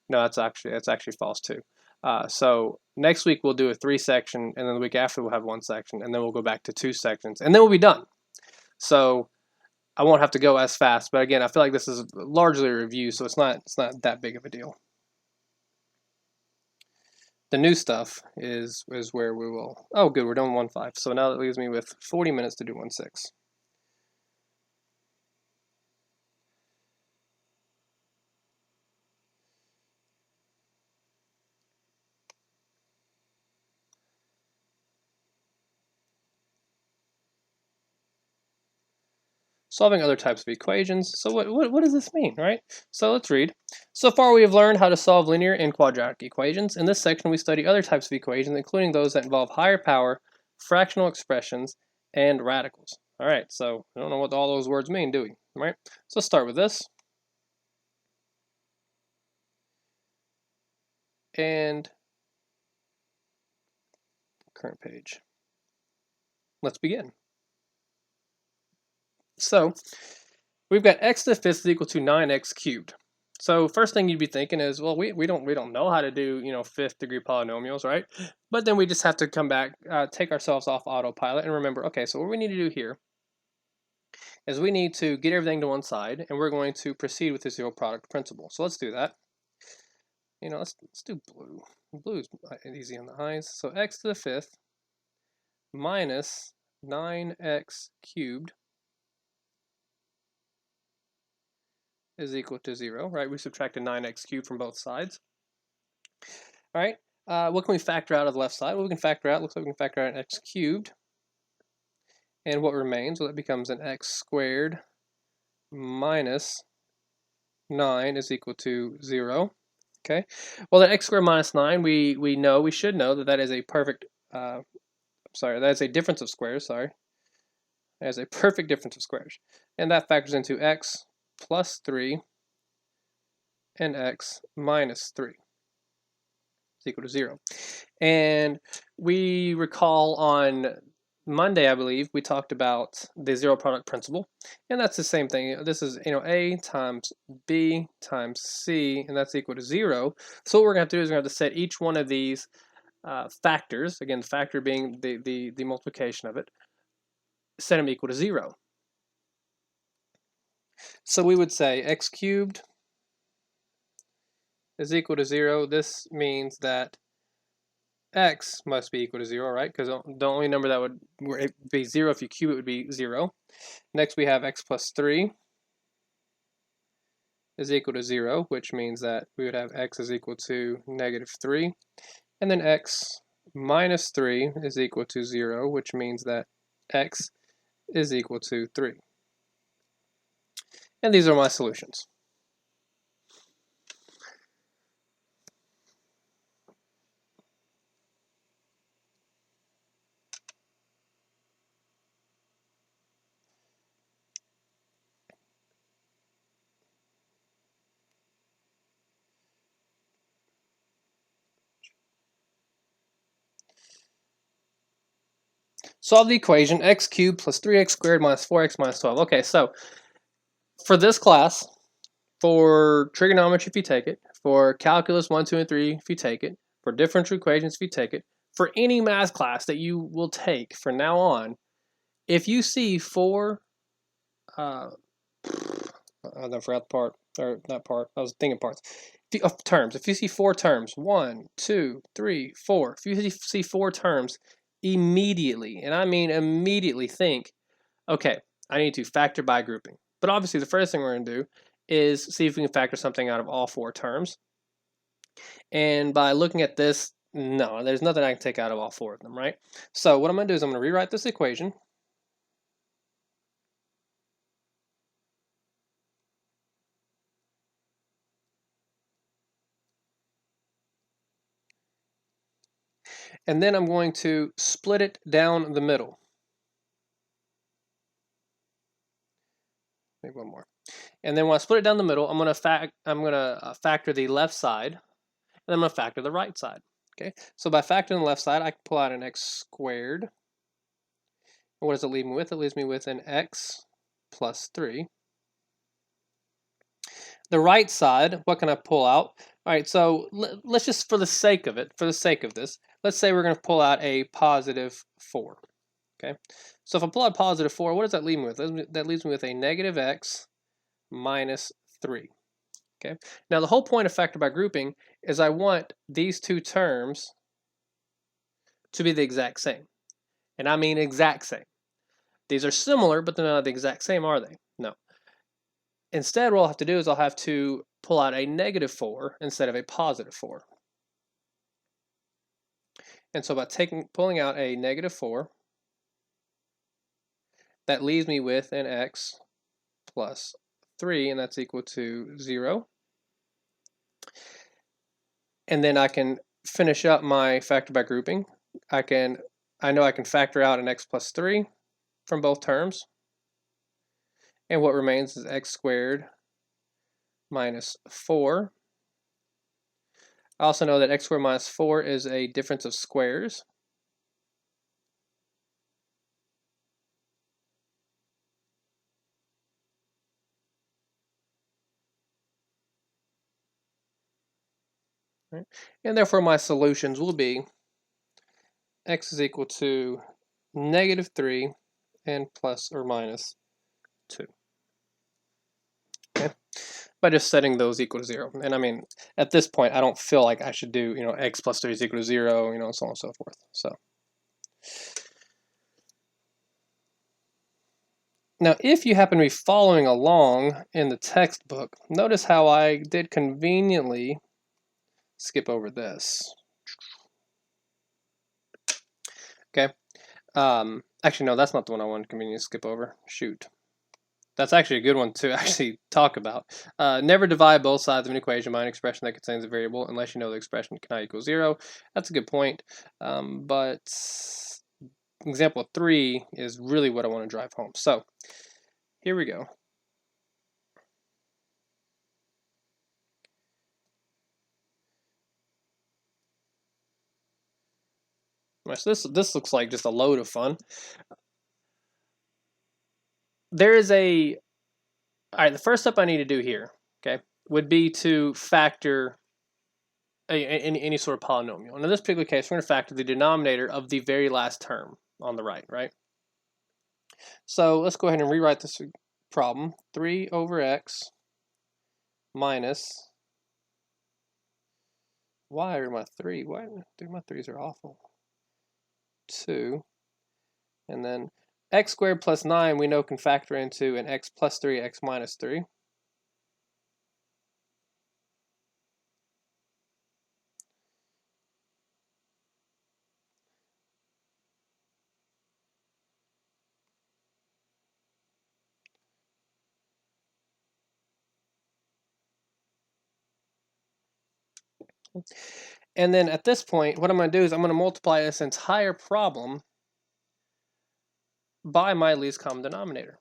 Speaker 1: No, that's actually false too. So next week we'll do a 3-section, and then the week after we'll have 1 section, and then we'll go back to 2 sections, and then we'll be done. So I won't have to go as fast, but again, I feel like this is largely a review, so it's not that big of a deal. The new stuff is where we will. Oh, good, we're doing 1.5. So now that leaves me with 40 minutes to do 1.6. Solving other types of equations. So what does this mean, right? So let's read. So far we have learned how to solve linear and quadratic equations. In this section we study other types of equations, including those that involve higher power, fractional expressions, and radicals. All right, so I don't know what all those words mean, do we? All right, so let's start with this. And current page. Let's begin. So we've got x to the fifth is equal to 9x cubed. So first thing you'd be thinking is, well, we don't know how to do, you know, fifth degree polynomials, right? But then we just have to come back, take ourselves off autopilot and remember, okay, so what we need to do here is we need to get everything to one side, and we're going to proceed with the zero product principle. So let's do that. You know, let's do blue. Blue is easy on the eyes. So x to the fifth minus 9x cubed is equal to 0, right? We subtracted 9x cubed from both sides. All right, what can we factor out of the left side? Well, we can factor out, looks like we can factor out an x cubed. And what remains? Well, that becomes an x squared minus 9 is equal to 0. Okay, well, that x squared minus 9, we should know that that is a perfect, that is a difference of squares, sorry. That is a perfect difference of squares. And that factors into x plus 3 and x minus 3 is equal to 0. And we recall on Monday, I believe, we talked about the zero product principle, and that's the same thing. This is, you know, a times b times c, and that's equal to 0. So what we're going to do is we're going to set each one of these factors, again, the factor being the multiplication of it, set them equal to 0. So we would say x cubed is equal to 0. This means that x must be equal to 0, right? Because the only number that would be 0 if you cube it would be 0. Next we have x plus 3 is equal to 0, which means that we would have x is equal to negative 3. And then x minus 3 is equal to 0, which means that x is equal to 3. And these are my solutions. Solve the equation x cubed plus 3x squared minus 4x minus 12. Okay, so for this class, for trigonometry if you take it, for calculus 1, 2, and 3 if you take it, for differential equations if you take it, for any math class that you will take from now on, if you see four, I forgot the part, or that part, I was thinking parts, terms, if you see 4 terms, 1, 2, 3, 4, if you see 4 terms, immediately, and I mean immediately think, okay, I need to factor by grouping. But obviously the first thing we're going to do is see if we can factor something out of all 4 terms. And by looking at this, no, there's nothing I can take out of all 4 of them, right? So what I'm going to do is I'm going to rewrite this equation. And then I'm going to split it down the middle. Maybe one more. And then when I split it down the middle, I'm going to factor the left side, and then I'm going to factor the right side. Okay, so by factoring the left side, I can pull out an x squared. And what does it leave me with? It leaves me with an x plus 3. The right side, what can I pull out? All right, so let's just, for the sake of this, let's say we're going to pull out a positive 4. Okay, so if I pull out positive 4, what does that leave me with? That leaves me with a negative x minus 3. Okay, now the whole point of factor by grouping is I want these two terms to be the exact same. And I mean exact same. These are similar, but they're not the exact same, are they? No. Instead, what I'll have to do is I'll have to pull out a negative 4 instead of a positive 4. And so by pulling out a negative 4, that leaves me with an x plus 3, and that's equal to 0. And then I can finish up my factor by grouping. I know I can factor out an x plus 3 from both terms. And what remains is x squared minus 4. I also know that x squared minus 4 is a difference of squares. Right? And therefore my solutions will be x is equal to -3 and plus or minus 2. Okay? By just setting those equal to 0. And I mean, at this point, I don't feel like I should do, x plus 3 is equal to 0, and so on and so forth. So now, if you happen to be following along in the textbook, notice how I did conveniently skip over this. Okay. Actually, no, that's not the one I wanted to conveniently skip over. Shoot. That's actually a good one to actually talk about. Never divide both sides of an equation by an expression that contains a variable unless you know the expression cannot equal 0. That's a good point. But example 3 is really what I want to drive home. So here we go. So this looks like just a load of fun. There is all right, the first step I need to do here, okay, would be to factor any sort of polynomial. And in this particular case, we're going to factor the denominator of the very last term on the right? So let's go ahead and rewrite this problem. 3 over x minus, why are my 3? Why? Dude, my 3s are awful. 2, and then x squared plus 9 we know can factor into an x plus 3, x minus 3. And then at this point, what I'm going to do is I'm going to multiply this entire problem by my least common denominator.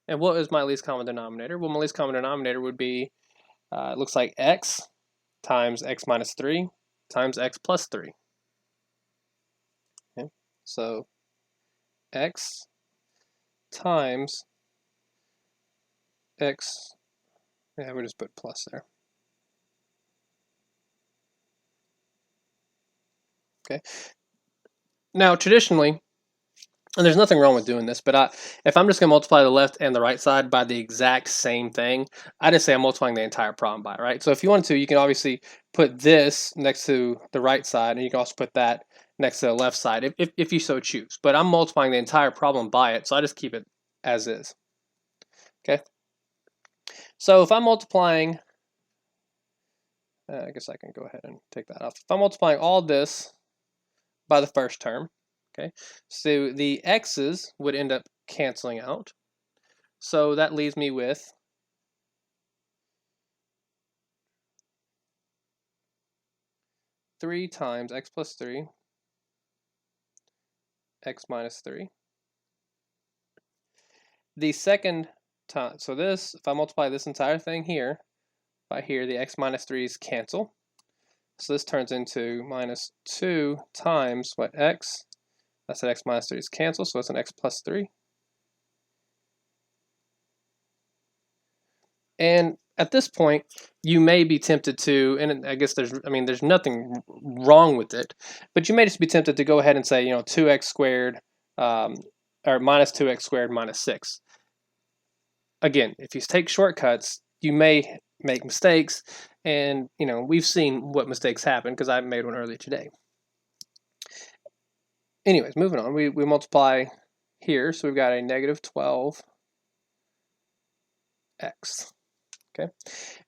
Speaker 1: And what is my least common denominator? Well, my least common denominator would be, it looks like x times x minus 3 times x plus 3. Okay? So x times x, yeah, we'll just put plus there. Okay. Now, traditionally, and there's nothing wrong with doing this, but if I'm just going to multiply the left and the right side by the exact same thing, I just say I'm multiplying the entire problem by, right? So if you wanted to, you can obviously put this next to the right side, and you can also put that next to the left side, if you so choose. But I'm multiplying the entire problem by it, so I just keep it as is. Okay? So if I'm multiplying, I guess I can go ahead and take that off. If I'm multiplying all this by the first term, okay, so the x's would end up canceling out. So that leaves me with three times x plus 3, x minus 3. The second time, so this, if I multiply this entire thing here by here, the x minus 3's cancel. So this turns into minus 2 times what x? That's an x minus 3's cancel, so it's an x plus 3. And at this point, you may be tempted to, and I guess there's nothing wrong with it, but you may just be tempted to go ahead and say, 2x squared, or minus 2x squared minus 6. Again, if you take shortcuts, you may make mistakes, and we've seen what mistakes happen because I made one earlier today. Anyways, moving on, we multiply here, so we've got a negative 12x. Okay,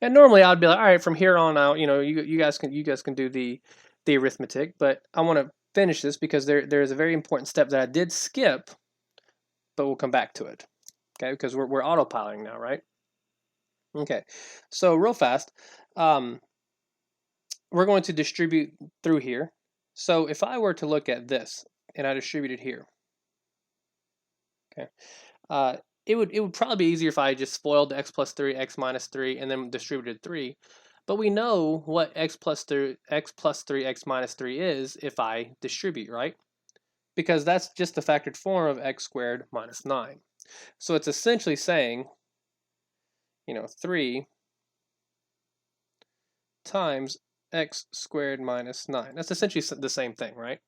Speaker 1: and normally I'd be like, all right, from here on out, you guys can do the arithmetic, but I want to finish this because there is a very important step that I did skip, but we'll come back to it. okay, because we're autopiloting now, right? Okay, so real fast, we're going to distribute through here. So if I were to look at this and I distributed here, okay, it would probably be easier if I just FOILed x plus 3, x minus 3, and then distributed 3. But we know what x plus 3, x minus 3 is if I distribute, right? Because that's just the factored form of x squared minus 9. So it's essentially saying, 3 times x squared minus 9. That's essentially the same thing, right?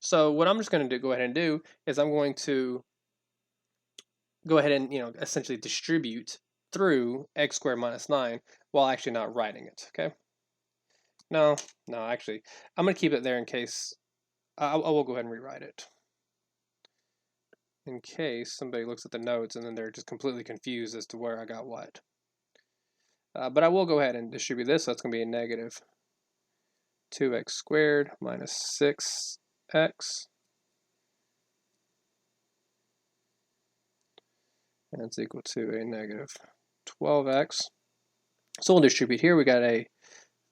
Speaker 1: So what I'm just going to go ahead and do is I'm going to go ahead and essentially distribute through x squared minus 9 while actually not writing it, okay? No, actually, I'm going to keep it there in case, I will go ahead and rewrite it. In case somebody looks at the notes and then they're just completely confused as to where I got what. But I will go ahead and distribute this, so that's going to be a negative 2x squared minus 6x. And it's equal to a negative 12x. So we'll distribute here. We got a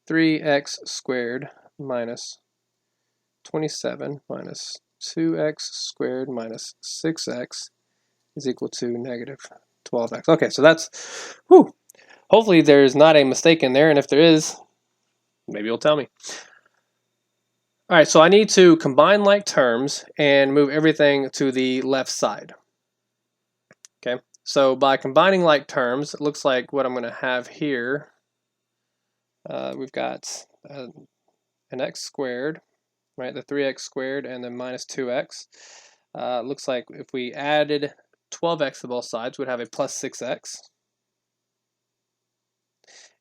Speaker 1: 3x squared minus 27 minus 2x squared minus 6x is equal to negative 12x. Okay, so that's, hopefully there's not a mistake in there, and if there is, maybe you'll tell me. All right, so I need to combine like terms and move everything to the left side. Okay, so by combining like terms, it looks like what I'm going to have here, we've got an x squared, right, the 3x squared, and then minus 2x. Looks like if we added 12x to both sides, we'd have a plus 6x.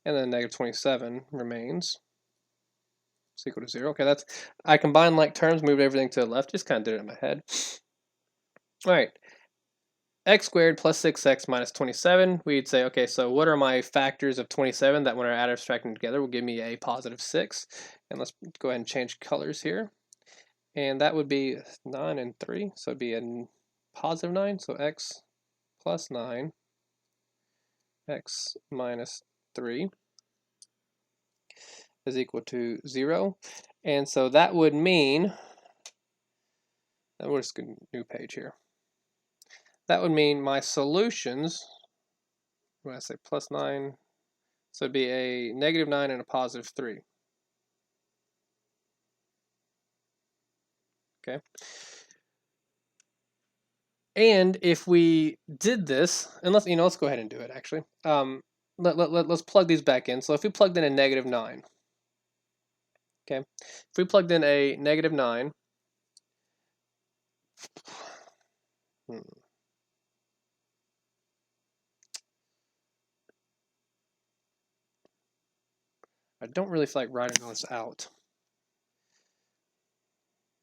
Speaker 1: And then negative 27 remains. It's equal to 0. Okay, I combined like terms, moved everything to the left, just kind of did it in my head. All right, x squared plus 6x minus 27, we'd say, okay, so what are my factors of 27 that when I add or subtract them together will give me a positive 6? And let's go ahead and change colors here. And that would be 9 and 3, so it'd be a positive 9, so x plus 9, x minus 3 is equal to 0. And so that would mean, we'll just go new page here. That would mean my solutions, when I say plus 9, so it'd be a negative 9 and a positive 3. Okay. And if we did this, and let's go ahead and do it actually. Let's plug these back in. So if we plugged in a negative 9, okay, if we plugged in a negative 9, I don't really feel like writing all this out,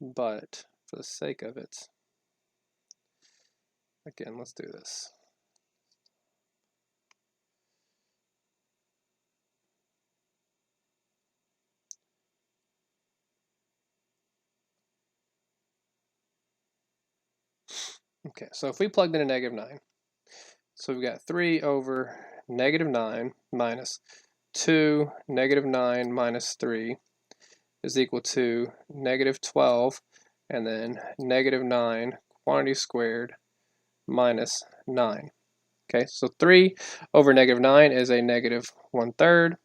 Speaker 1: but for the sake of it, again, let's do this. Okay, so if we plugged in a negative 9, so we've got 3 over negative 9 minus 2 negative 9 minus 3 is equal to negative 12, and then negative 9 quantity squared minus 9. Okay, so 3 over negative 9 is a negative 1/3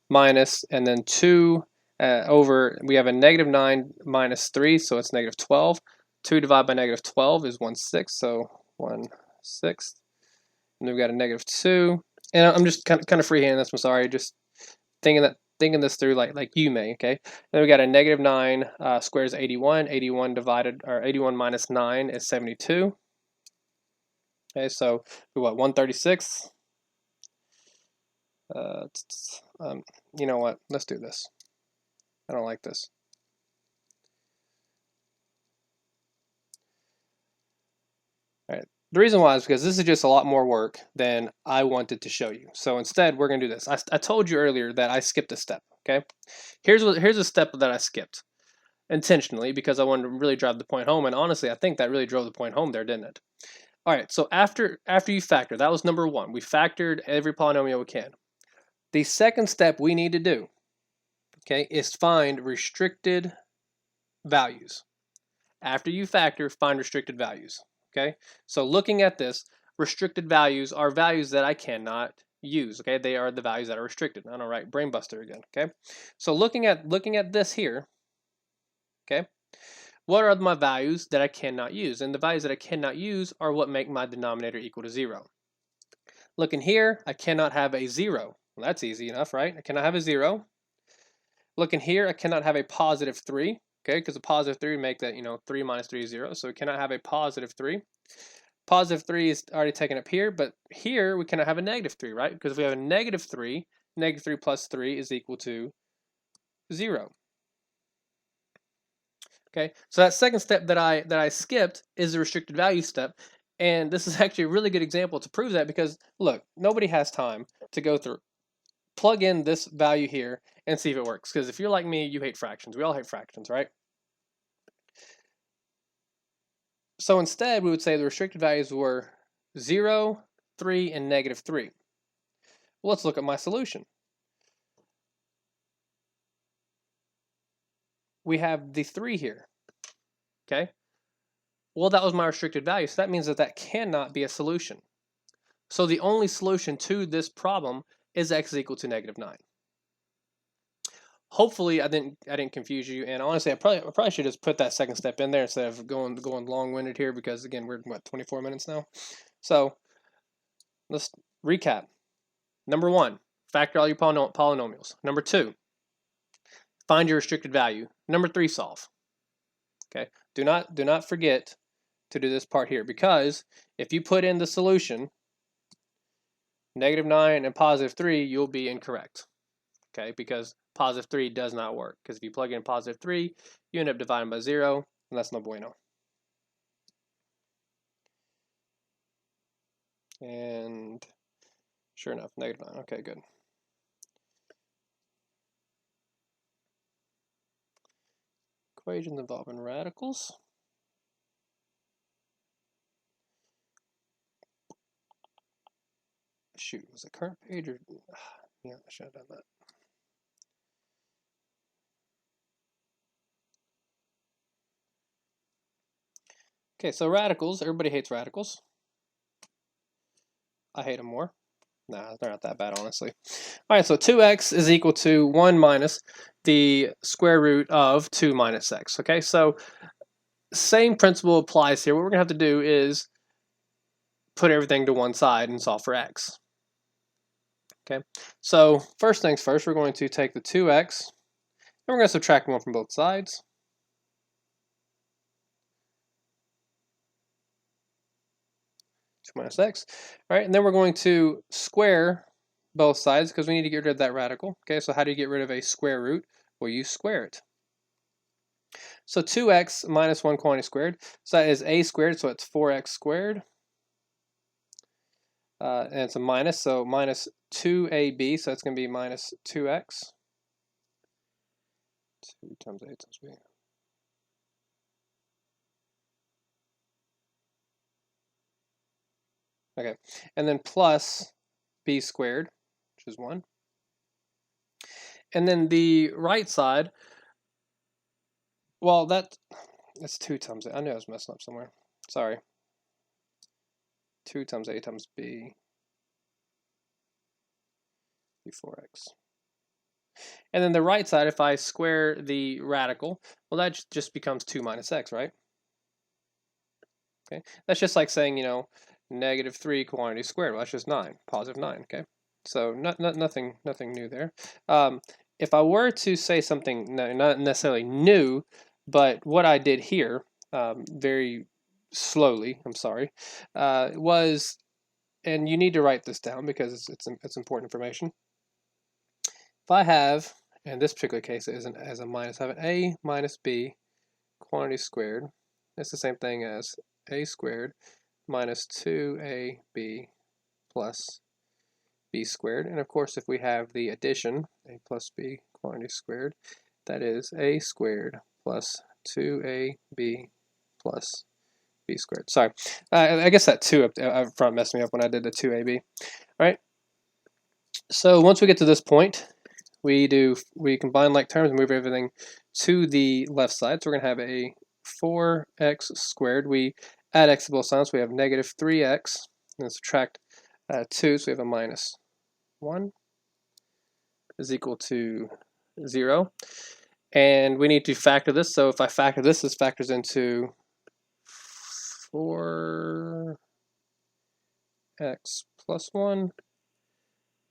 Speaker 1: minus, and then 2 over, we have a negative 9 minus 3, so it's negative 12. 2 divided by negative 12 is 1/6, so 1/6. And then we've got a negative 2. And I'm just kind of freehanding this, I'm sorry, just thinking this through like you may, okay? Then we got a negative 9 squares 81. 81 minus 9 is 72. Okay, so what, 136? You know what? Let's do this. I don't like this. All right. The reason why is because this is just a lot more work than I wanted to show you. So instead, we're going to do this. I told you earlier that I skipped a step, okay? Here's a step that I skipped intentionally because I wanted to really drive the point home, and honestly, I think that really drove the point home there, didn't it? All right, so after you factor, that was number one. We factored every polynomial we can. The second step we need to do, okay, is find restricted values. After you factor, find restricted values, okay? So looking at this, restricted values are values that I cannot use, okay? They are the values that are restricted. I don't write brainbuster again, okay? So looking at this here, okay? What are my values that I cannot use? And the values that I cannot use are what make my denominator equal to 0. Looking here, I cannot have a 0. Well, that's easy enough, right? I cannot have a 0. Looking here, I cannot have a positive 3, okay? Because a positive 3 would make that, 3 minus 3 is 0. So we cannot have a positive 3. Positive 3 is already taken up here, but here we cannot have a negative 3, right? Because if we have a negative 3, negative 3 plus 3 is equal to 0. Okay, so that second step that I skipped is the restricted value step, and this is actually a really good example to prove that because look, nobody has time to go through, plug in this value here and see if it works. Because if you're like me, you hate fractions. We all hate fractions, right? So instead, we would say the restricted values were 0, 3, and negative 3. Well, let's look at my solution. We have the 3 here, okay? Well, that was my restricted value, so that means that that cannot be a solution. So the only solution to this problem is x is equal to negative 9. Hopefully, I didn't confuse you, and honestly, I probably should just put that second step in there instead of going long-winded here because again, we're what, 24 minutes now. So let's recap. Number 1, factor all your polynomials. Number 2, find your restricted value. Number 3, solve. Okay, do not forget to do this part here because if you put in the solution negative 9 and positive 3, you'll be incorrect. Okay, because positive 3 does not work. Because if you plug in positive 3, you end up dividing by 0, and that's no bueno. And sure enough, negative 9. Okay, good. Equations involving radicals. Shoot, was it current page or... Yeah, I should have done that. Okay, so radicals. Everybody hates radicals. I hate them more. Nah, they're not that bad, honestly. All right, so 2x is equal to 1 minus the square root of 2 minus x. Okay, so same principle applies here. What we're going to have to do is put everything to one side and solve for x. Okay, so first things first, we're going to take the 2x, and we're going to subtract 1 from both sides. Minus x, all right, and then we're going to square both sides because we need to get rid of that radical. Okay, so how do you get rid of a square root? Well, you square it. So 2x minus 1 quantity squared, so that is a squared, so it's 4x squared. And it's a minus, so minus 2ab, so that's going to be minus 2x. 2 times a times b. Okay, and then plus b squared, which is 1. And then the right side, well, that's 2 times a. I knew I was messing up somewhere. Sorry. 2 times a times b, 4x. And then the right side, if I square the radical, well, that just becomes 2 minus x, right? Okay, that's just like saying, negative 3 quantity squared. Well, that's just 9, positive 9, okay? So nothing new there. If I were to say something, not necessarily new, but what I did here, very slowly, I'm sorry, was, and you need to write this down because it's important information. If I have, in this particular case, as a minus, I have an a minus b quantity squared. It's the same thing as a squared minus 2ab plus b squared. And of course, if we have the addition, a plus b quantity squared, that is a squared plus 2ab plus b squared. Sorry, I guess that 2 up front messed me up when I did the 2ab. All right. So once we get to this point, we combine like terms and move everything to the left side. So we're gonna have a 4x squared. We add x to both sides. So we have negative 3x, and subtract 2. So we have a minus 1 is equal to 0. And we need to factor this. So if I factor this, this factors into 4x plus 1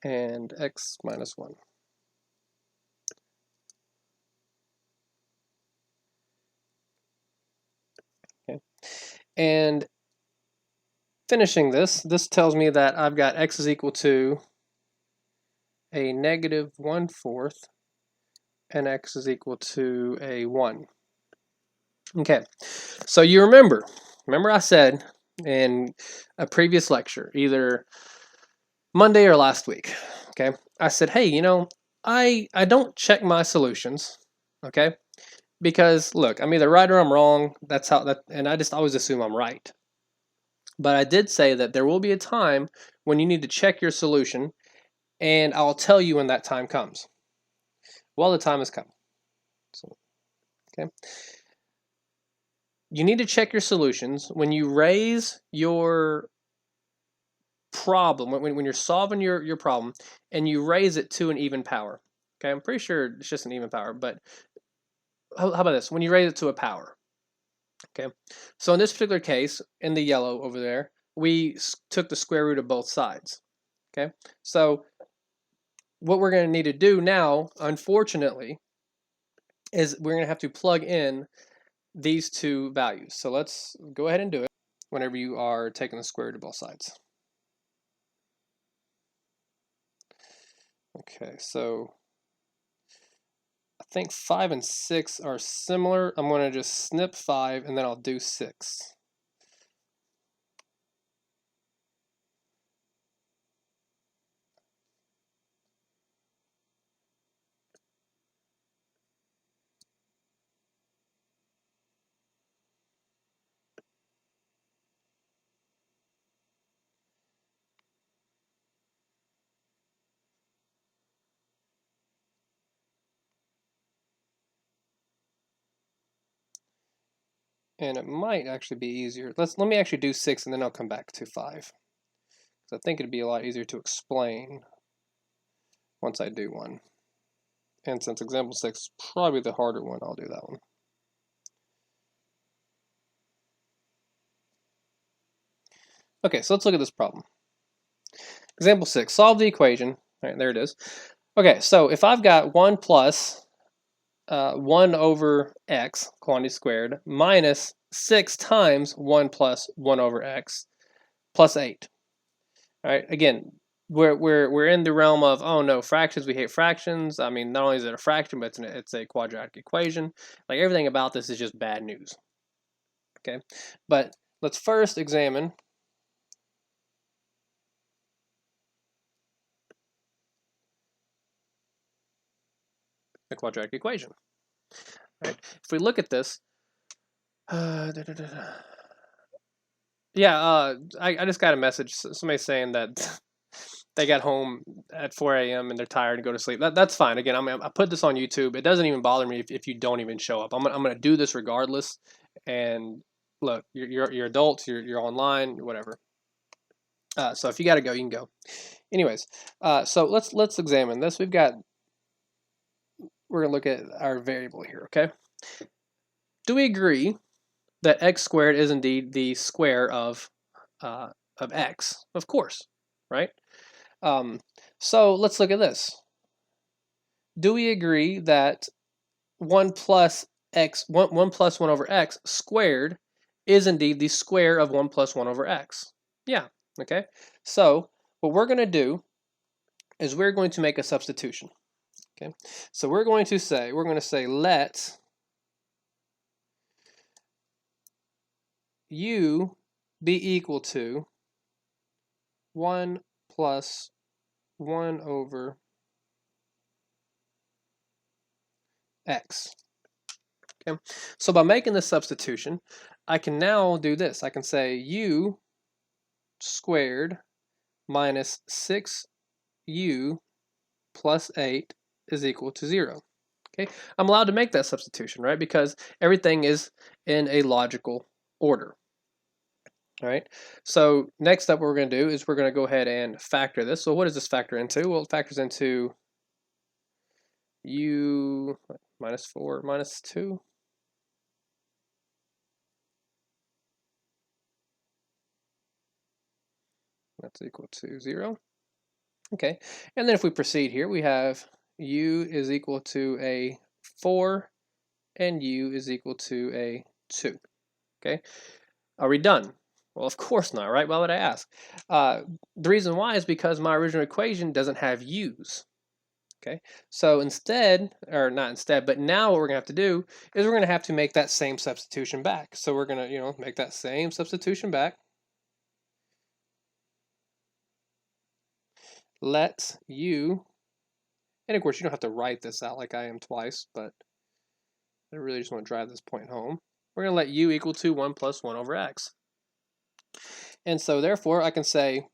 Speaker 1: and x minus 1. Okay. And finishing this tells me that I've got x is equal to a negative 1/4 and x is equal to a 1. Okay, so you remember I said in a previous lecture, either Monday or last week, okay, I said, hey, you know, I don't check my solutions, okay, because look, I'm either right or I'm wrong. That's how that, and I just always assume I'm right. But I did say that there will be a time when you need to check your solution, and I'll tell you when that time comes. Well, the time has come. So, okay. You need to check your solutions when you raise your problem, when you're solving your problem, and you raise it to an even power. Okay, I'm pretty sure it's just an even power, but how about this? When you raise it to a power. Okay, so in this particular case, in the yellow over there, we took the square root of both sides. Okay, so what we're going to need to do now, unfortunately, is we're going to have to plug in these two values. So let's go ahead and do it whenever you are taking the square root of both sides. Okay, so I think 5 and 6 are similar. I'm going to just snip 5 and then I'll do 6. And it might actually be easier. Let me actually do 6 and then I'll come back to 5. So I think it'd be a lot easier to explain once I do one. And since example 6 is probably the harder one, I'll do that one. Okay, so let's look at this problem. Example 6, solve the equation. All right, there it is. Okay, so if I've got 1 plus 1 over x, quantity squared, minus 6 times 1 plus 1 over x, plus 8. All right, again, we're in the realm of, oh no, fractions, we hate fractions. I mean, not only is it a fraction, but it's a quadratic equation. Like, everything about this is just bad news. Okay, but let's first examine the quadratic equation. All right, if we look at this, I just got a message, somebody saying that they got home at 4 a.m. and they're tired and go to sleep. That's fine. Again, I put this on YouTube. It doesn't even bother me if you don't even show up. I'm gonna do this regardless. And look, you're adults. You're online. Whatever. So if you got to go, you can go. Anyways, so let's examine this. We're gonna look at our variable here. Okay. Do we agree that x squared is indeed the square of x? Of course, right? So let's look at this. Do we agree that 1 plus 1 over x squared is indeed the square of 1 plus 1 over x? Yeah, okay. So what we're going to do is we're going to make a substitution. Okay, so we're going to say let u be equal to 1 plus 1 over x. Okay, so by making this substitution, I can now do this. I can say u squared minus 6u plus 8 is equal to 0. Okay, I'm allowed to make that substitution, right? Because everything is in a logical order. All right, so next up what we're going to do is we're going to go ahead and factor this. So what does this factor into? Well, it factors into u minus 4 minus 2. That's equal to 0. Okay, and then if we proceed here, we have u is equal to a 4 and u is equal to a 2. Okay, are we done? Well, of course not, right? Why would I ask? The reason why is because my original equation doesn't have u's. Okay, so instead, or not instead, but now what we're going to have to do is we're going to have to make that same substitution back. So we're going to, make that same substitution back. Let u, and of course you don't have to write this out like I am twice, but I really just want to drive this point home. We're going to let u equal to 1 plus 1 over x. And so therefore I can say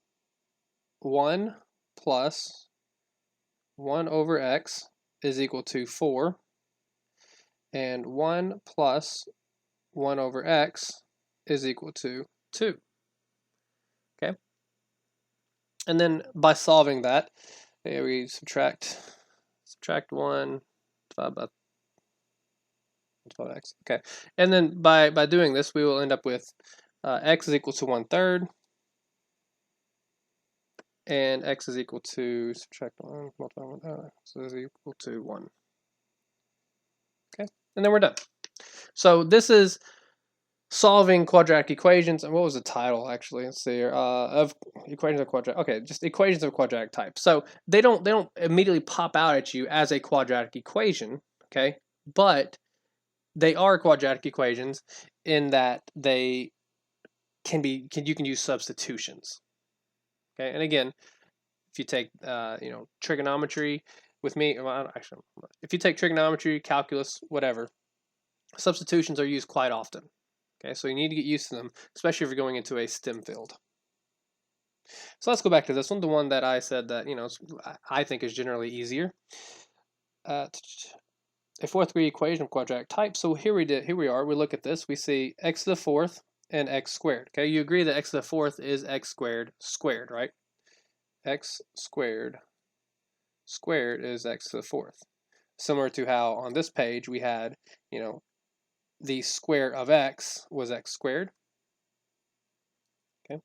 Speaker 1: 1 plus 1 over x is equal to 4, and 1 plus 1 over x is equal to 2. Okay? And then by solving that, we subtract 1, divided by 12x. Okay, and then by doing this, we will end up with x is equal to 1/3, and x is equal to, subtract 1, multiply 1, so is equal to 1. Okay, and then we're done. So this is solving quadratic equations. And what was the title actually? Let's see here. Of equations of quadratic. Okay, just equations of quadratic type. So they don't immediately pop out at you as a quadratic equation. Okay, but they are quadratic equations in that they you can use substitutions. Okay, and again, if you take trigonometry with me, well, actually, if you take trigonometry, calculus, whatever, substitutions are used quite often. Okay, so you need to get used to them, especially if you're going into a STEM field. So let's go back to this one, the one that I said that I think is generally easier. A fourth degree equation of quadratic type. So here we are. We look at this. We see x to the fourth and x squared. Okay, you agree that x to the fourth is x squared squared, right? X squared squared is x to the fourth. Similar to how on this page we had, the square of x was x squared. Okay.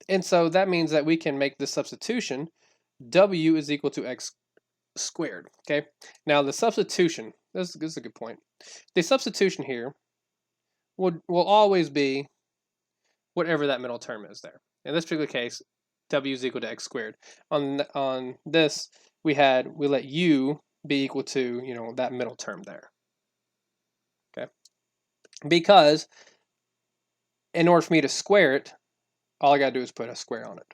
Speaker 1: And so that means that we can make the substitution. W is equal to x squared. Okay. Now the substitution, this is a good point. The substitution here will always be whatever that middle term is there. In this particular case, w is equal to x squared. On this, we let u be equal to that middle term there. Okay. Because in order for me to square it, all I got to do is put a square on it.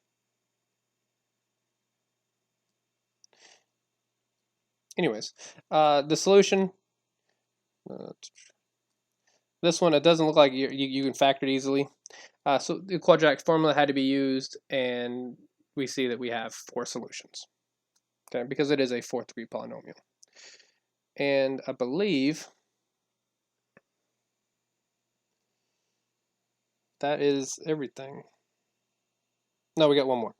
Speaker 1: Anyways, the solution, this one, it doesn't look like you can factor it easily. So the quadratic formula had to be used, and we see that we have 4 solutions. Okay, because it is a fourth degree polynomial. And I believe that is everything. No, we got one more.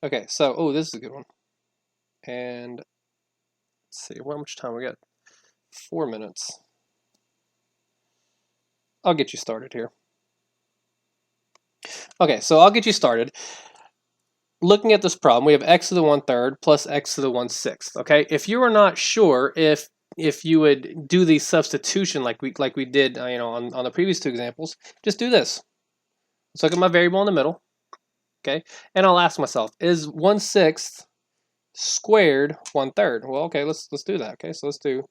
Speaker 1: Okay, so, this is a good one. And let's see, how much time we got? 4 minutes. I'll get you started here. Okay, so I'll get you started. Looking at this problem, we have x to the 1/3 plus x to the 1/6. Okay, if you are not sure if you would do the substitution like we did, on the previous 2 examples, just do this. Let's look at my variable in the middle. Okay, and I'll ask myself, is 1/6 squared 1/3? Well, okay, let's do that. Okay, so let's do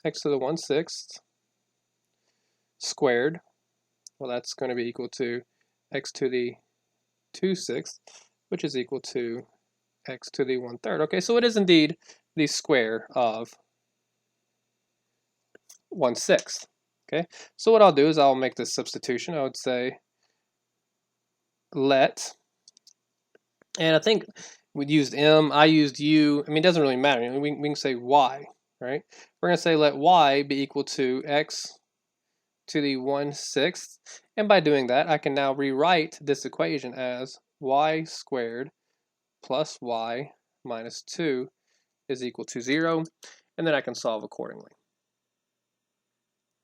Speaker 1: x to the 1/6 squared. Well, that's going to be equal to x to the 2/6, which is equal to x to the 1/3. Okay, so it is indeed the square of 1/6. Okay, so what I'll do is I'll make this substitution. I would say let, and I think we used m, I used u. I mean, it doesn't really matter. I mean, we can say y, right? We're going to say let y be equal to x to the 1/6. And by doing that, I can now rewrite this equation as y squared plus y minus 2 is equal to 0. And then I can solve accordingly.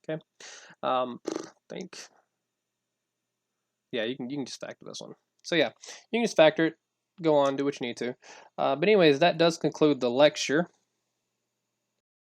Speaker 1: Okay. I think, yeah, you can just factor this one. So yeah, you can just factor it, go on, do what you need to. But anyways, that does conclude the lecture.